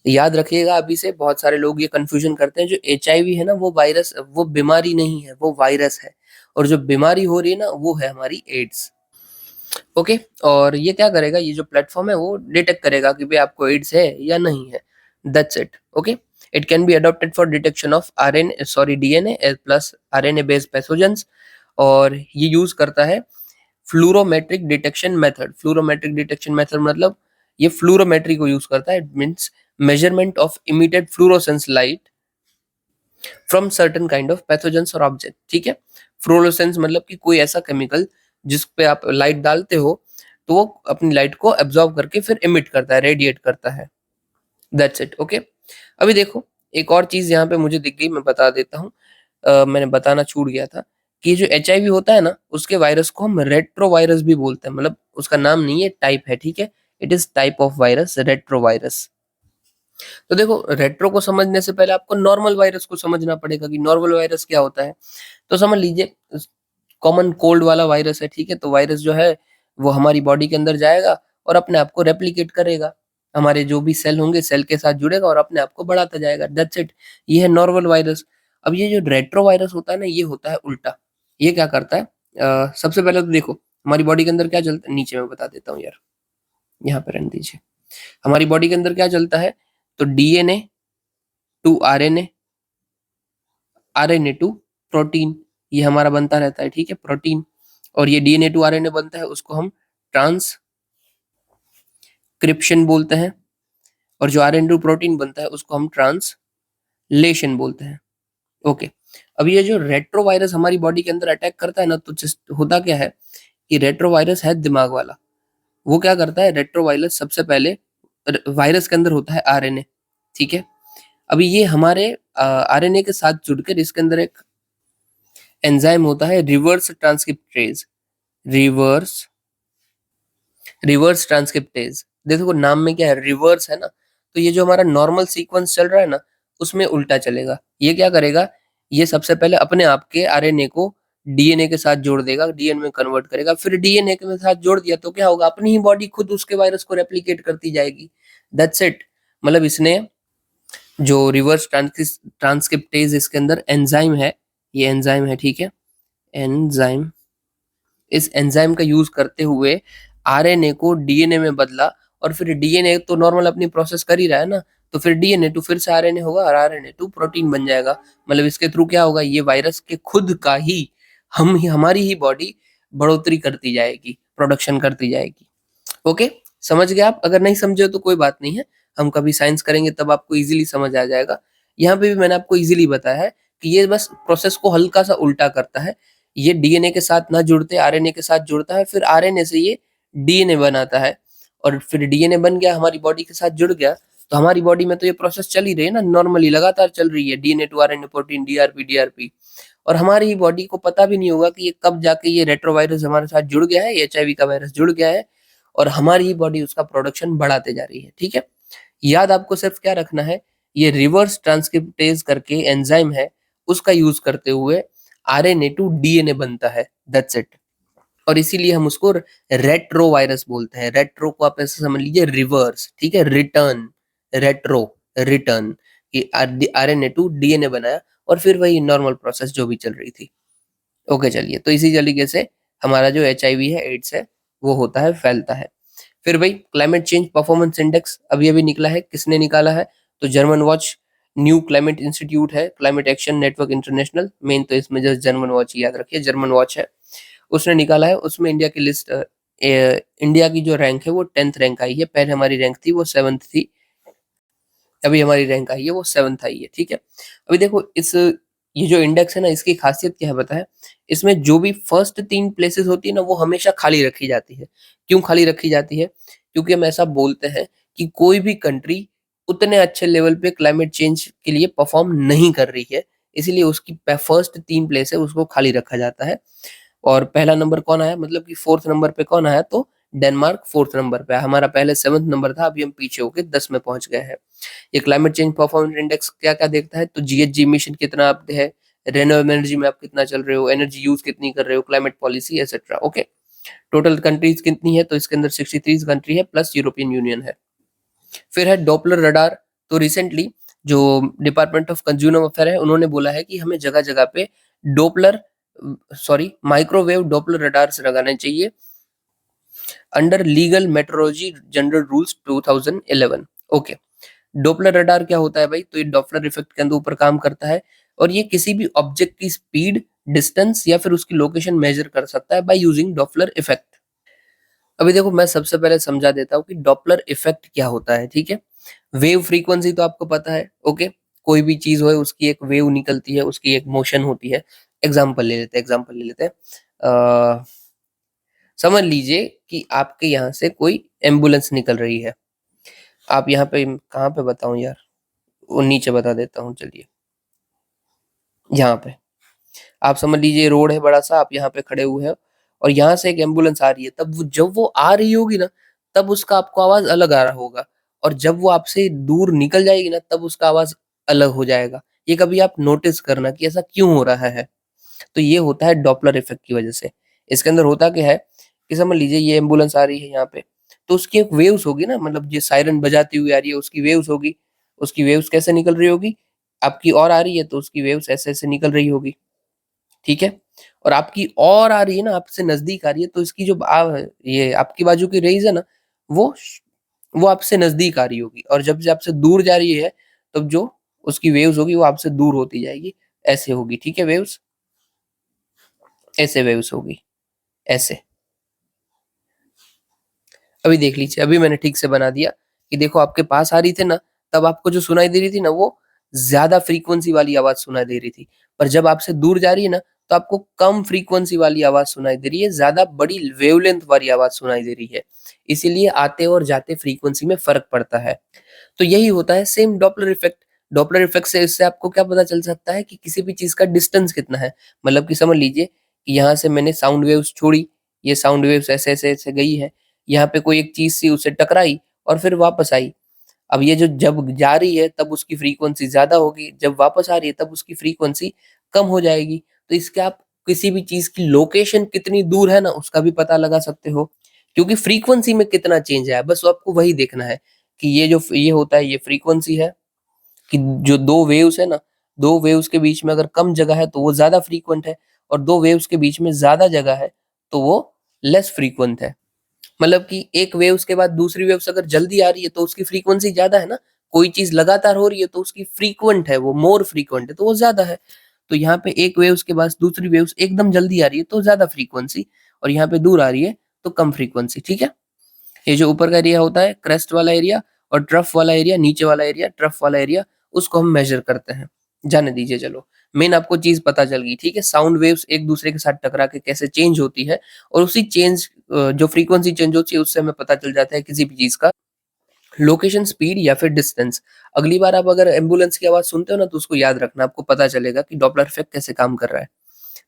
याद रखिएगा, अभी से बहुत सारे लोग ये कंफ्यूजन करते हैं, जो HIV है ना वो वायरस, वो बीमारी नहीं है, वो वायरस है। और जो बीमारी हो रही है ना वो है हमारी एड्स। ओके, और ये क्या करेगा, ये जो प्लेटफॉर्म है वो डिटेक्ट करेगा कि भाई आपको एड्स है या नहीं है। That's it. Okay, it can be adopted for detection of DNA plus RNA based pathogens. और ये यूज करता है fluorometric detection method. Fluorometric detection method मतलब ये फ्लूरोमेट्री को यूज करता है। It means measurement of emitted fluorescence light from certain kind of pathogens और ऑब्जेक्ट। ठीक है, फ्लोरोसेंस मतलब कि कोई ऐसा केमिकल जिस पे आप लाइट डालते हो तो वो अपनी लाइट को एब्जॉर्ब करके फिर इमिट करता है, रेडिएट करता है। That's it. ओके, अभी देखो एक और चीज यहाँ पे मुझे दिख गई, मैं बता देता हूँ। मैंने बताना छूट गया था कि जो HIV होता है ना, उसके वायरस को हम रेट्रो वायरस भी बोलते हैं। मतलब उसका नाम नहीं है, टाइप है। ठीक है, it is type of virus, retro virus. तो देखो, रेट्रो को समझने से पहले आपको नॉर्मल वायरस को समझना पड़ेगा कि नॉर्मल वायरस क्या होता है। तो समझ लीजिए, कॉमन कोल्ड वाला वायरस है। ठीक है, तो वायरस जो है वो हमारी बॉडी के अंदर जाएगा और अपने आप को रेप्लिकेट करेगा, हमारे जो भी सेल होंगे सेल के साथ जुड़ेगा और अपने आप को बढ़ाता जाएगा। दैट्स इट, ये है नॉर्मल वायरस। अब ये जो रेट्रो वायरस होता है ना, ये होता है उल्टा। ये क्या करता है? सबसे पहले तो देखो हमारी बॉडी के अंदर क्या चलता है, नीचे मैं बता देता हूँ यार, यहाँ पे रहने दीजिए। हमारी बॉडी के अंदर क्या चलता है, तो DNA to RNA, RNA to protein, ये हमारा बनता रहता है, ठीक है, प्रोटीन। और ये डीएनए टू आरएनए बनता है, उसको हम ट्रांसक्रिप्शन बोलते हैं। और जो आरएनए टू प्रोटीन बनता है उसको हम ट्रांसलेशन बोलते हैं। ओके, अब ये जो रेट्रोवायरस हमारी बॉडी के अंदर अटैक करता है ना, तो जस्ट होता क्या है कि रेट्रोवायरस है दिमाग वाला। वो क्या करता है, रेट्रोवायरस सबसे पहले वायरस के अंदर होता है आरएनए, ठीक है। अभी ये हमारे आरएनए के साथ जुड़कर इसके अंदर एक एंजाइम होता है reverse transcriptase, reverse reverse transcriptase. देखो नाम में क्या है, रिवर्स है ना, तो ये जो हमारा नॉर्मल सीक्वेंस चल रहा है ना, उसमें उल्टा चलेगा। ये क्या करेगा, ये सबसे पहले अपने आप के आरएनए को डीएनए के साथ जोड़ देगा, डीएनए में कन्वर्ट करेगा, फिर डीएनए के साथ जोड़ दिया तो क्या होगा, अपनी ही बॉडी खुद उसके वायरस को रेप्लिकेट करती जाएगी। That's it. मतलब इसने जो रिवर्स ट्रांसक्रिप्टेज इसके अंदर एंजाइम है, ये एंजाइम है, ठीक है, एंजाइम, इस एंजाइम का यूज करते हुए आरएनए को डीएनए में बदला। और फिर डीएनए तो नॉर्मल अपनी प्रोसेस कर ही रहा है ना, तो फिर डीएनए टू फिर से आरएनए होगा और आरएनए टू प्रोटीन बन जाएगा। मतलब इसके थ्रू क्या होगा, ये वायरस के खुद का ही हमारी ही बॉडी बढ़ोतरी करती जाएगी, प्रोडक्शन करती जाएगी। ओके, समझ गए आप? अगर नहीं समझे तो कोई बात नहीं है, हम कभी साइंस करेंगे तब आपको इजीली समझ आ जाएगा। यहाँ पे भी मैंने आपको इजीली बताया है कि ये बस प्रोसेस को हल्का सा उल्टा करता है। ये डीएनए के साथ ना जुड़ते आरएनए के साथ जुड़ता है, फिर आरएनए से ये डीएनए बनाता है, और फिर डीएनए बन गया, हमारी बॉडी के साथ जुड़ गया, तो हमारी बॉडी में तो ये प्रोसेस चल ही रही है ना, नॉर्मली लगातार चल रही है, DNA to RNA protein, DRP DRP. और हमारी ही बॉडी को पता भी नहीं होगा कि ये कब जाके ये रेट्रोवायरस हमारे साथ जुड़ गया है, एचआईवी का वायरस जुड़ गया है, और हमारी ही बॉडी उसका प्रोडक्शन बढ़ाते जा रही है, ठीक है। याद आपको सिर्फ क्या रखना है, ये रिवर्स ट्रांसक्रिप्टेज करके एंजाइम है, उसका यूज करते हुए आरएनए टू डीएनए बनता है, दैट्स इट। और इसीलिए हम उसको रेट्रो वायरस बोलते हैं। रेट्रो को आप ऐसे समझ लीजिए रिवर्स, ठीक है, रिटर्न, रेट्रो, रिटर्न, कि आरएनए टू डीएनए बनाया, और फिर वही नॉर्मल प्रोसेस जो भी चल रही थी। ओके चलिए, तो इसी तरीके से हमारा जो एचआईवी है, एड्स है, वो होता है, फैलता है। फिर भाई क्लाइमेट चेंज परफॉर्मेंस इंडेक्स अभी अभी निकला है, किसने निकाला है, तो German watch new climate institute है, climate action network international, main तो इसमें जस्ट जर्मन वॉच याद रखिए, जर्मन वॉच है, उसने निकाला है। उसमें इंडिया की लिस्ट, इंडिया की जो रैंक है वो 10th रैंक आई है, पहले हमारी रैंक थी वो 7th थी, अभी हमारी रैंक आई है वो 7th आई है, ठीक है। अभी देखो इस ये जो इंडेक्स है ना, इसकी खासियत क्या है पता है, इसमें जो भी फर्स्ट 3 प्लेसेस होती है ना, वो हमेशा खाली रखी जाती है। क्यों खाली रखी जाती है, क्योंकि हम ऐसा बोलते हैं कि कोई भी कंट्री उतने अच्छे लेवल पे क्लाइमेट चेंज के लिए परफॉर्म नहीं कर रही है, इसीलिए उसकी फर्स्ट 3 प्लेस है उसको खाली रखा जाता है। और पहला नंबर कौन आया, मतलब कि 4th नंबर पे कौन आया, तो डेनमार्क 4th नंबर पे। हमारा पहले 7th नंबर था, अभी हम पीछे होके 10 में पहुंच गए हैं। ये क्लाइमेट चेंज परफॉर्मेंस इंडेक्स क्या क्या देखता है, तो जीएचजी इमिशन कितना आप है, रेन्यूएबल एनर्जी में आप कितना चल रहे हो, एनर्जी यूज कितनी कर रहे हो, climate policy etcetera. Okay, total countries कितनी है, तो इसके अंदर 63 कंट्री है प्लस यूरोपियन यूनियन है। फिर है डॉपलर रडार। तो रिसेंटली जो डिपार्टमेंट ऑफ कंज्यूमर अफेयर है, उन्होंने बोला है कि हमें जगह जगह पे Doppler sorry microwave Doppler radars लगाने चाहिए under legal metrology general rules 2011। Okay, Doppler radar क्या होता है भाई, तो ये डॉपलर इफेक्ट के अंदर ऊपर काम करता है, और ये किसी भी ऑब्जेक्ट की स्पीड, डिस्टेंस या फिर उसकी लोकेशन मेजर कर सकता है बाय यूजिंग डॉपलर इफेक्ट। अभी देखो मैं सबसे पहले समझा देता हूँ कि डॉपलर इफेक्ट क्या होता है, ठीक है। वेव फ्रीक्वेंसी तो आपको पता है, ओके, कोई भी चीज हो उसकी एक वेव निकलती है, उसकी एक मोशन होती है। एग्जांपल ले लेते हैं, समझ लीजिए कि आपके यहाँ से कोई एम्बुलेंस निकल रही है। आप यहाँ पे, कहाँ पे बताऊं यार, वो नीचे बता देता हूँ, चलिए यहाँ पे आप समझ लीजिए रोड है बड़ा सा, आप यहाँ पे खड़े हुए हैं, और यहाँ से एक एम्बुलेंस आ रही है, तब वो जब वो आ रही होगी ना, तब उसका आपको आवाज अलग आ रहा होगा, और जब वो आपसे दूर निकल जाएगी ना, तब उसका आवाज अलग हो जाएगा। ये कभी आप नोटिस करना कि ऐसा क्यों हो रहा है। तो ये होता है डॉपलर इफेक्ट की वजह से। इसके अंदर होता क्या है कि समझ लीजिए ये एम्बुलेंस आ रही है यहाँ पे, तो उसकी एक वेव्स होगी ना, मतलब ये सायरन बजाती हुई आ रही है, उसकी वेव्स होगी। उसकी वेव्स कैसे निकल रही होगी, आपकी और आ रही है तो उसकी वेव्स ऐसे ऐसे निकल रही होगी, ठीक है। और आपकी और आ रही है ना, आपसे नज़दीक आ रही है, तो इसकी जो ये आपकी बाजू की रेज़ है ना, वो वो आपसे नज़दीक आ रही होगी, और जब से आपसे दूर जा रही है, तब जो उसकी वेव्स होगी वो आपसे दूर होती जाएगी, ऐसे होगी, ठीक है वेव्स? ऐसे वेव्स होगी, ऐसे। अभी देख लीजिए, अभी मैंने ठीक से बना दिया कि देखो आपके पास आ रही थी ना, तब आपको जो सुनाई दे रही थी ना, वो ज़्यादा फ्रीक्वेंसी वाली आवाज़ सुनाई दे रही थी। पर जब आपसे दूर जा रही है ना, तो आपको कम फ्रीक्वेंसी वाली आवाज़ सुनाई दे रही है, ज़्यादा बड़ी वेवलेंथ वाली आवाज़ सुनाई दे रही है। इसीलिए आते और जाते फ्रीक्वेंसी में फ़र्क पड़ता है। तो यही होता है same Doppler effect. Doppler effect से इससे आपको क्या पता चल सकता है कि किसी भी चीज़ का डिस्टेंस कितना है। मतलब कि समझ लीजिए कि यहाँ से मैंने साउंड वेव्स छोड़ी, ये साउंड वेव्स ऐसे-ऐसे-ऐसे गई है। यहाँ पे कोई एक चीज़ थी उससे टकराई और फिर वापस आई। अब ये जो जब जा रही है तब उसकी फ्रीक्वेंसी ज़्यादा होगी, जब वापस आ रही है तब उसकी फ्रीक्वेंसी कम हो जाएगी। तो इसके आप किसी भी चीज़ की लोकेशन कितनी दूर है ना, उसका भी पता लगा सकते हो। क्योंकि फ्रीक्वेंसी में कितना चेंज आया, बस आपको वही देखना है कि ये जो ये होता है, ये फ्रीक्वेंसी है, कि जो 2 वेव्स है ना, 2 वेव्स के बीच में अगर कम जगह है तो वो ज़्यादा फ्रीक्वेंट है, और 2 वेव्स के बीच में ज़्यादा जगह है तो वो लेस फ्रीक्वेंट है। मतलब कि एक वेव्स के बाद दूसरी वेव्स अगर जल्दी आ रही है तो उसकी फ्रीक्वेंसी ज़्यादा है ना, कोई चीज़ लगातार हो रही है तो उसकी फ्रीक्वेंट है, वो मोर फ्रीक्वेंट है, तो वो ज़्यादा है। तो यहाँ पे एक वेव्स के बाद दूसरी वेव्स एकदम जल्दी आ रही है तो ज़्यादा फ्रीक्वेंसी, और यहाँ पे दूर आ रही है तो कम फ्रीक्वेंसी, ठीक है? ये जो ऊपर का एरिया होता है क्रेस्ट वाला एरिया, और ट्रफ वाला एरिया, नीचे वाला एरिया, ट्रफ वाला एरिया, उसको हम मेज़र करते हैं। जाने दीजिए चलो। मेन आपको चीज़ पता चल गई, ठीक है? साउंड वेव्स एक दूसरे के साथ टकरा के कैसे चेंज होती है, और उसी जो फ्रीक्वेंसी चेंज होती है उससे हमें पता चल जाता है किसी भी चीज़ का लोकेशन, स्पीड या फिर डिस्टेंस। अगली बार आप अगर एम्बुलेंस की आवाज़ सुनते हो ना, तो उसको याद रखना, आपको पता चलेगा कि डॉपलर इफ़ेक्ट कैसे काम कर रहा है।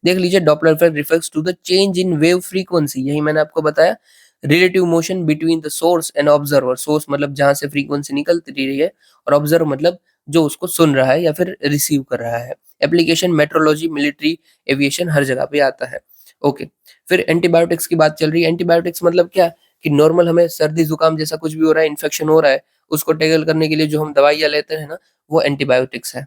देख लीजिए, Doppler effect refers to the change in wave frequency, यही मैंने आपको बताया। Relative motion between the source and observer, source मतलब जहां से फ्रीक्वेंसी निकल रही है, और ऑब्जर्वर मतलब जो उसको सुन रहा है या फिर रिसीव कर रहा है। एप्लीकेशन मेट्रोलॉजी, मिलिट्री, एविएशन, हर जगह पे आता है। ओके, फिर एंटीबायोटिक्स की बात चल रही है। एंटीबायोटिक्स मतलब क्या, कि नॉर्मल हमें सर्दी जुकाम जैसा कुछ भी हो रहा है, इन्फेक्शन हो रहा है, उसको टैकल करने के लिए जो हम दवाइयाँ लेते हैं ना, वो एंटीबायोटिक्स है।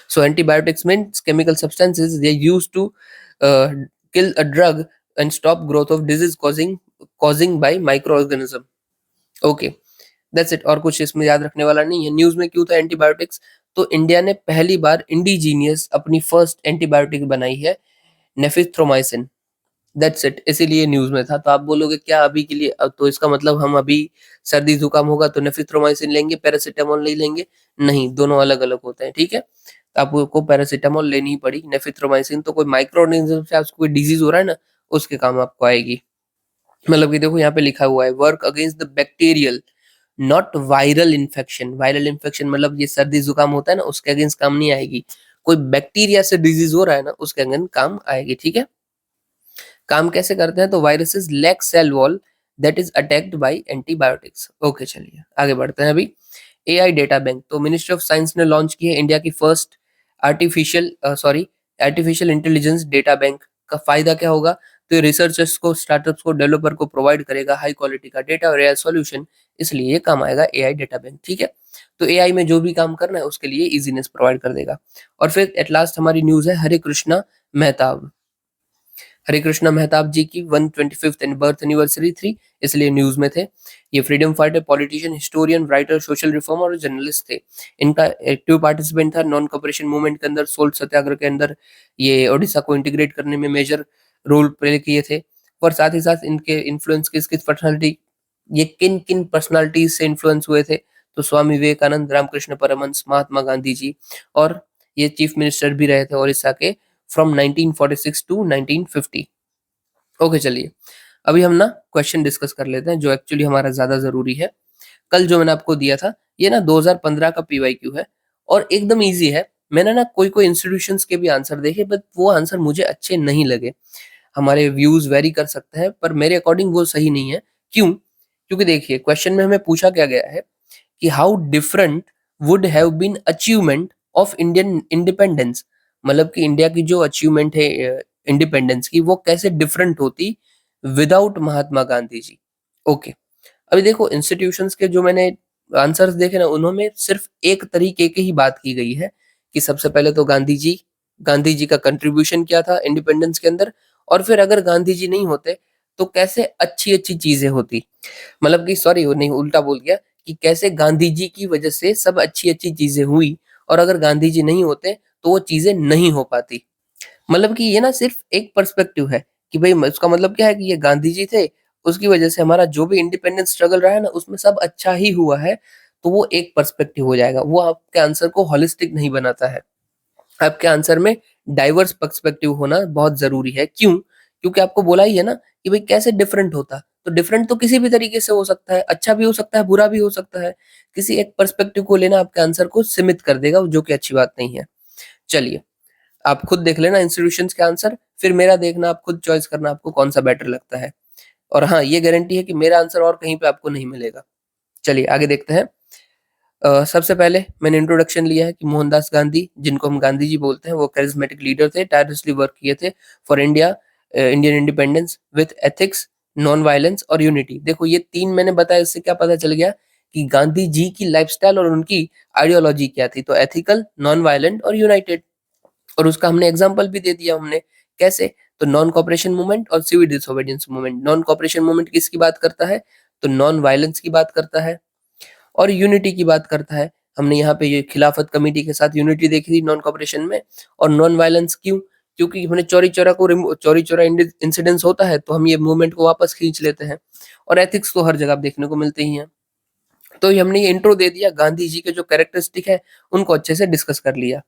So antibiotics means chemical substances they used to uh, kill a drug and stop growth of disease causing by microorganism. Okay, that's it। और कुछ इसमें याद रखने वाला नहीं है। न्यूज़ में क्यों था एंटीबायोटिक्स? तो इंडिया ने पहली बार इंडिजीनियस अपनी फर्स्ट एंटीबायोटिक बनाई है, नेफिथ्रोमाइसिन। दैट्स इट, इसीलिए न्यूज़ में था। तो आप बोलोगे क्या अभी के लिए, तो इसका मतलब हम अभी सर्दी जुकाम होगा तो नेफिथ्रोमाइसिन लेंगे, पैरासिटामोल नहीं लेंगे? नहीं, दोनों अलग अलग होते हैं, ठीक है? तो आपको पैरासिटामोल लेनी ही पड़ी। नेफिथ्रोमाइसिन तो कोई माइक्रो ऑर्गेनिज्म से आपको कोई डिजीज हो रहा है ना, उसके काम आपको आएगी। मतलब कि देखो यहाँ पे लिखा हुआ है, work against the bacterial not viral infection. Viral infection मतलब ये सर्दी जुकाम होता है ना, उसके अगेंस्ट काम नहीं आएगी। कोई बैक्टीरिया से डिजीज हो रहा है ना, उसके अगेंस्ट काम आएगी, ठीक है? काम कैसे करते हैं? तो viruses lack cell wall that is attacked by antibiotics. Okay, चलिए आगे बढ़ते हैं। अभी एआई डेटा बैंक, तो मिनिस्ट्री ऑफ साइंस ने लॉन्च की है इंडिया की first artificial intelligence data bank. का फायदा क्या होगा? तो ये रिसर्चर्स को, स्टार्टअप्स को, डेवलपर को प्रोवाइड करेगा हाई क्वालिटी का डेटा और एआई सॉल्यूशन, इसलिए ये काम आएगा एआई डेटा बैंक, ठीक है? तो एआई में जो भी काम करना है उसके लिए इजीनेस प्रोवाइड कर देगा। और फिर एट लास्ट हमारी न्यूज है हरे कृष्णा मेहताब। हरे कृष्णा मेहताब जी की 125th बर्थ एनिवर्सरी थी, इसलिए न्यूज में थे। ये freedom fighter, politician, historian, writer, social reformer और जर्नलिस्ट थे। इनका एक्टिव पार्टिसिपेंट था नॉन कॉपरेशन मूवमेंट के अंदर, सोल्ट सत्याग्रह के अंदर। ये ओडिशा को इंटीग्रेट करने में मेजर रोल प्ले किए थे। और साथ ही साथ इनके इन्फ्लुएंस किस किस पर्सनालिटी, ये किन किन पर्सनालिटीज से इन्फ्लुएंस हुए थे? तो स्वामी विवेकानंद, रामकृष्ण परमहंस, महात्मा गांधी जी, और ये चीफ मिनिस्टर भी रहे थे ओडिशा के फ्रॉम 1946 टू 1950। ओके, चलिए अभी हम ना क्वेश्चन डिस्कस कर लेते हैं जो एक्चुअली हमारा ज्यादा जरूरी है। कल जो मैंने आपको दिया था, ये ना 2015 का पीवाईक्यू है, और एकदम इजी है। मैंने ना कोई कोई इंस्टीट्यूशंस के भी आंसर देखे, बट वो आंसर मुझे अच्छे नहीं लगे। हमारे व्यूज वेरी कर सकते हैं, पर मेरे अकॉर्डिंग वो सही नहीं है। क्यों? क्योंकि देखिए क्वेश्चन में हमें पूछा क्या गया है कि how different would have been achievement of Indian independence. मतलब कि इंडिया की जो अचीवमेंट है इंडिपेंडेंस की, वो कैसे डिफरेंट होती विदाउट महात्मा गांधी जी। ओके, अभी देखो इंस्टीट्यूशंस के जो मैंने आंसर्स देखे ना, उन्होंने सिर्फ एक तरीके की ही बात की गई है कि सबसे पहले तो गांधी जी, गांधी जी का कंट्रीब्यूशन क्या था इंडिपेंडेंस के अंदर, और फिर अगर गांधी जी नहीं होते तो कैसे अच्छी-अच्छी चीज़ें होती। मतलब कि सॉरी वो नहीं उल्टा बोल गया कि कैसे गांधी जी की वजह से सब अच्छी-अच्छी चीज़ें हुई और अगर गांधी जी नहीं होते तो वो चीज़ें नहीं हो पाती। मतलब कि ये ना सिर्फ एक पर्सपेक्टिव है कि भई उसका मतलब क्या है कि ये गांधी जी थे, उसकी वजह से हमारा जो भी इंडिपेंडेंस स्ट्रगल रहा है ना, उसमें सब अच्छा ही हुआ है, तो वो एक पर्सपेक्टिव हो जाएगा। वो आपके आंसर को होलिस्टिक नहीं बनाता है। आपके आंसर में डाइवर्स पर्सपेक्टिव होना बहुत ज़रूरी है। क्यों? क्योंकि आपको बोला ही है ना कि भई कैसे डिफरेंट होता? तो डिफरेंट तो किसी भी तरीके से हो सकता है, अच्छा भी हो सकता है, बुरा भी हो सकता है। किसी एक पर्सपेक्टिव को लेना आपके आंसर को सीमित कर देगा, जो कि अच्छी बात नहीं है। चलिए, आप खुद देख लेना इंस्टीट्यूशंस के आंसर, फिर मेरा देखना, आप खुद चॉइस करना आपको कौन-सा बेटर लगता है। और हाँ, ये गारंटी है कि मेरा आंसर और कहीं पे आपको नहीं मिलेगा। चलिए आगे देखते हैं। सबसे पहले मैंने इंट्रोडक्शन लिया है कि मोहनदास गांधी, जिनको हम गांधी जी बोलते हैं, वो कैरिस्मेटिक लीडर थे, टायरसली वर्क किए थे for India, Indian independence with ethics, non violence और यूनिटी। देखो ये 3 मैंने बताया, इससे क्या पता चल गया कि गांधी जी की लाइफ़स्टाइल और उनकी आइडियोलॉजी क्या थी, तो एथिकल, नॉन वायलेंट और यूनाइटेड। और उसका हमने एग्जाम्पल भी दे दिया हमने, कैसे? तो नॉन कोऑपरेशन मूवमेंट और civil disobedience movement. Non cooperation movement किसकी बात करता है? तो नॉन वायलेंस की बात करता है और यूनिटी की बात करता है। हमने यहाँ पे ये खिलाफत कमेटी के साथ यूनिटी देखी थी नॉन कोऑपरेशन में। और नॉन वायलेंस क्यों? क्योंकि हमने चौरी चौरा इंसिडेंस होता है तो हम ये मूवमेंट को वापस खींच लेते हैं। और एथिक्स तो हर जगह देखने को मिलते ही हैं। तो ये हमने ये इंट्रो दे दिया, गांधी जी के जो कैरेक्टरिस्टिक है उनको अच्छे से डिस्कस कर लिया।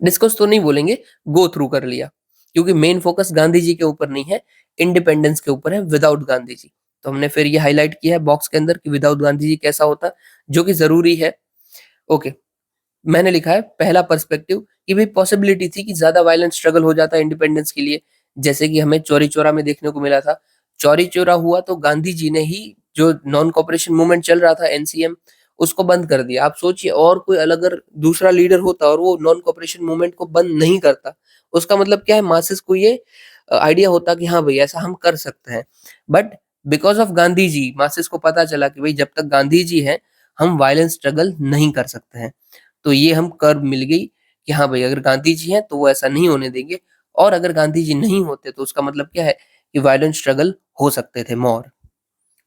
डिस्कस तो नहीं बोलेंगे, गो थ्रू कर लिया। क्योंकि मेन फोकस गांधी जी के ऊपर नहीं है, इंडिपेंडेंस के ऊपर है विदाउट गांधी जी। तो हमने फिर ये हाइलाइट किया है बॉक्स के अंदर कि विदाउट गांधी जी कैसा होता, जो कि ज़रूरी है। ओके, मैंने लिखा है पहला पर्सपेक्टिव कि भई पॉसिबिलिटी थी कि ज़्यादा वायलेंट स्ट्रगल हो जाता इंडिपेंडेंस के लिए, जैसे कि हमें चौरी चौरा में देखने को मिला था। चौरी चौरा हुआ तो गांधी जी ने ही जो नॉन कोऑपरेशन मूवमेंट चल रहा था एनसीएम, उसको बंद कर दिया। आप सोचिए और कोई अलग अगर दूसरा लीडर होता और वो नॉन कोऑपरेशन मूवमेंट को बंद नहीं करता, उसका मतलब क्या है मासेस को ये आइडिया होता कि हाँ, भई ऐसा हम कर सकते हैं। But because of Gandhi ji masses को पता चला कि भई जब तक गांधी जी हैं, हम वायलेंट स्ट्रगल नहीं कर सकते हैं। तो ये हम कर्व मिल गई कि हाँ भाई अगर गांधी जी हैं तो वो ऐसा नहीं होने देंगे, और अगर गांधी जी नहीं होते तो उसका मतलब क्या है कि वायलेंट स्ट्रगल हो सकते थे मोर।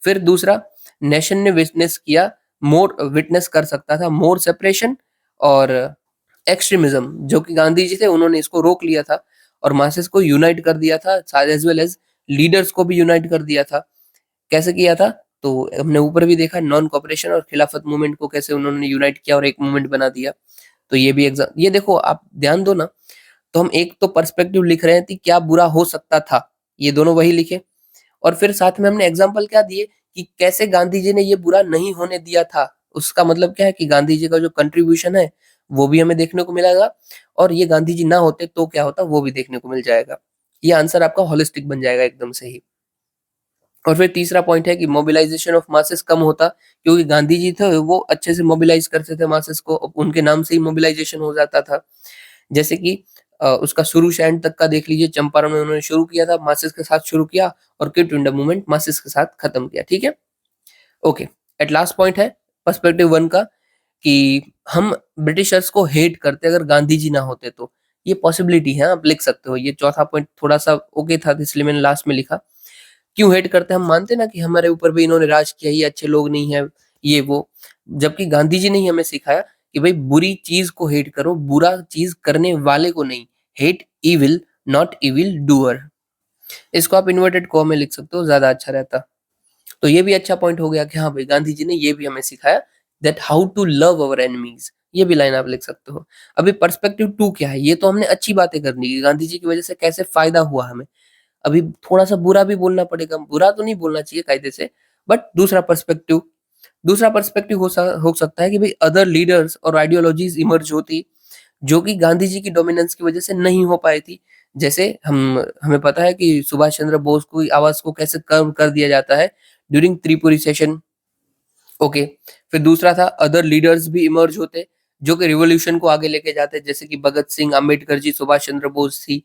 फिर दूसरा, नेशन ने विटनेस कर सकता था मोर सेपरेशन और एक्सट्रीमिज्म, जो कि गांधी जी थे उन्होंने इसको रोक लिया था और मासेस को यूनाइट कर दिया था, एज वेल एज लीडर्स को भी यूनाइट कर दिया था। कैसे किया था? तो हमने ऊपर भी देखा नॉन कोऑपरेशन और खिलाफत मूवमेंट को कैसे उन्होंने यूनाइट किया और एक मूवमेंट बना दिया। तो ये भी ये देखो आप ध्यान दो ना, तो हम एक तो पर्सपेक्टिव लिख रहे हैं कि क्या बुरा हो सकता था, ये दोनों वही लिखे, और फिर साथ में हमने एग्जाम्पल क्या दिए कि कैसे गांधी जी ने ये बुरा नहीं होने दिया था। उसका मतलब क्या है कि गांधी जी का जो कंट्रीब्यूशन है वो भी हमें देखने को मिलेगा, और ये गांधी जी ना होते तो क्या होता वो भी देखने को मिल जाएगा। ये आंसर आपका होलिस्टिक बन जाएगा एकदम से ही। और फिर तीसरा पॉइंट है कि मोबिलाइजेशन ऑफ मासेस कम होता, क्योंकि गांधी जी थे वो अच्छे से मोबिलाइज करते थे मासेस को, उनके नाम से ही मोबिलाइजेशन हो जाता था। जैसे कि उसका शुरू से एंड तक का देख लीजिए, चंपारण में उन्होंने शुरू किया था मासेस के साथ शुरू किया और क्विट इंडिया मूवमेंट मासेस के साथ खत्म किया। ठीक है, ओके। एट लास्ट पॉइंट है पर्सपेक्टिव वन का कि हम ब्रिटिशर्स को हेट करते अगर गांधी जी ना होते तो। ये पॉसिबिलिटी है, आप लिख सकते हो। ये चौथा पॉइंट थोड़ा सा ओके था इसलिए मैंने लास्ट में लिखा। क्यों हेट करते हैं? हम मानते हैं ना कि हमारे ऊपर भी इन्होंने राज किया, ये अच्छे लोग नहीं है, ये वो। जबकि गांधी जी ने ही हमें सिखाया कि भाई बुरी चीज को हेट करो, बुरा चीज करने वाले को नहीं। Hate evil, not evil doer. इसको आप इन्वर्टेड कॉमा में लिख सकते हो, ज्यादा अच्छा रहता। तो ये भी अच्छा पॉइंट हो गया कि हाँ भाई गांधी जी ने ये भी हमें सिखाया that how to love our enemies. ये भी लाइन आप लिख सकते हो। अभी पर्सपेक्टिव टू क्या है? ये तो हमने अच्छी बातें करनी की, गांधी जी की वजह से कैसे फायदा हुआ हमें। अभी थोड़ा-सा बुरा भी बोलना पड़ेगा, बुरा तो नहीं बोलना चाहिए कायदे से, बट दूसरा पर्सपेक्टिव हो सकता है कि भाई अदर लीडर्स और आइडियोलॉजीज़ इमर्ज होती, जो कि गांधी जी की डोमिनेंस की वजह से नहीं हो पाई थी। जैसे हमें पता है कि सुभाष चंद्र बोस की आवाज़ को कैसे कर्व कर दिया जाता है ड्यूरिंग त्रिपुरी सेशन। ओके, फिर दूसरा था अदर लीडर्स भी इमर्ज होते, जो कि रिवॉल्यूशन को आगे लेके जाते, जैसे कि भगत सिंह, अंबेडकर जी, सुभाष चंद्र बोस थी।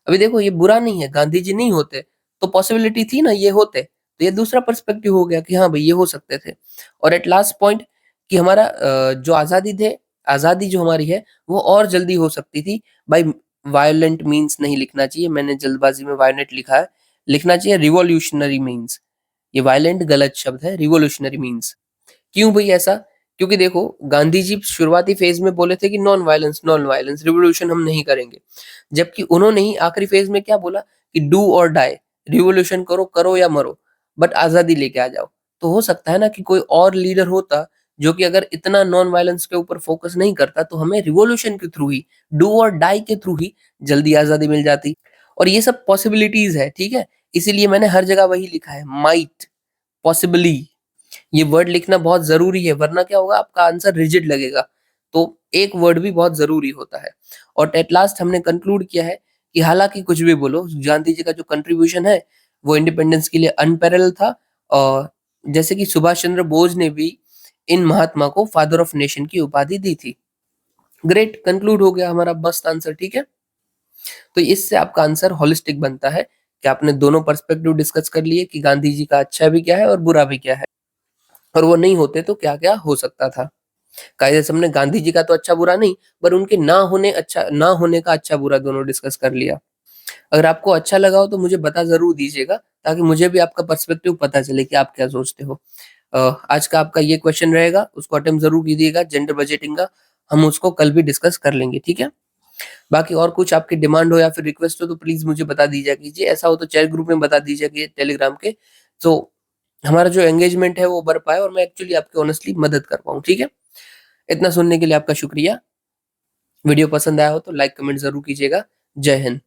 अभी देखो ये बुरा नहीं है, गांधी जी नहीं होते तो पॉसिबिलिटी थी ना ये होते। तो ये दूसरा पर्सपेक्टिव हो गया कि हाँ भाई ये हो सकते थे। और एट लास्ट पॉइंट कि हमारा जो आज़ादी जो हमारी है वो और जल्दी हो सकती थी बाय वायलेंट मीन्स नहीं लिखना चाहिए, मैंने जल्दबाजी में वायलेंट लिखा है, लिखना चाहिए रिवॉल्यूशनरी मीन्स। ये वायलेंट गलत शब्द है, रिवॉल्यूशनरी मीन्स। क्यों भाई ऐसा? क्योंकि देखो गांधी जी शुरुआती फेज में बोले थे कि नॉन वायलेंस, रिवॉल्यूशन हम नहीं करेंगे, जबकि उन्होंने ही आखिरी फेज में क्या बोला कि डू और डाई, रिवॉल्यूशन करो करो या मरो, बट आजादी लेके आ जाओ। तो हो सकता है ना कि कोई और लीडर होता जो कि अगर इतना नॉन वायलेंस के ऊपर फोकस नहीं करता, तो हमें रिवॉल्यूशन के थ्रू ही, डू और डाई के थ्रू ही जल्दी आजादी मिल जाती। और ये सब पॉसिबिलिटीज है, ठीक है, इसीलिए मैंने हर जगह वही लिखा है, माइट, पॉसिबली। ये वर्ड लिखना बहुत जरूरी है, वरना क्या होगा, आपका आंसर रिजिड लगेगा। तो एक वर्ड भी बहुत जरूरी होता है। और एट लास्ट हमने कंक्लूड किया है कि हालांकि कुछ भी बोलो, गांधी जी का जो कंट्रीब्यूशन है वो इंडिपेंडेंस के लिए अनपैरेलल था। और जैसे कि सुभाष चंद्र बोस ने भी इन महात्मा को फादर ऑफ नेशन की उपाधि दी थी। ग्रेट, कंक्लूड हो गया हमारा मस्त आंसर, ठीक है। तो इससे आपका आंसर होलिस्टिक बनता है कि आपने दोनों पर्सपेक्टिव डिस्कस कर लिए कि गांधी जी का अच्छा भी क्या है और बुरा भी क्या है, और वो नहीं होते तो क्या क्या हो सकता था। कायदे से हमने गांधी जी का तो अच्छा बुरा नहीं, पर उनके ना होने का अच्छा बुरा दोनों डिस्कस कर लिया। अगर आपको अच्छा लगा हो तो मुझे बता जरूर दीजिएगा, ताकि मुझे भी आपका पर्सपेक्टिव पता चले कि आप क्या सोचते हो। आज का आपका ये क्वेश्चन रहेगा, उसको अटेम्प्ट जरूर कीजिएगा, जेंडर बजटिंग का। हम उसको कल भी डिस्कस कर लेंगे, ठीक है। बाकी और कुछ आपकी डिमांड हो या फिर रिक्वेस्ट हो तो प्लीज मुझे बता दीजिए कीजिए, ऐसा हो तो चैट ग्रुप में बता दीजिए टेलीग्राम के, तो हमारा जो एंगेजमेंट है वो बढ़ पाए और मैं एक्चुअली आपकी ऑनेस्टली मदद कर पाऊँ, ठीक है। इतना सुनने के लिए आपका शुक्रिया। वीडियो पसंद आया हो तो लाइक कमेंट जरूर कीजिएगा। जय हिंद।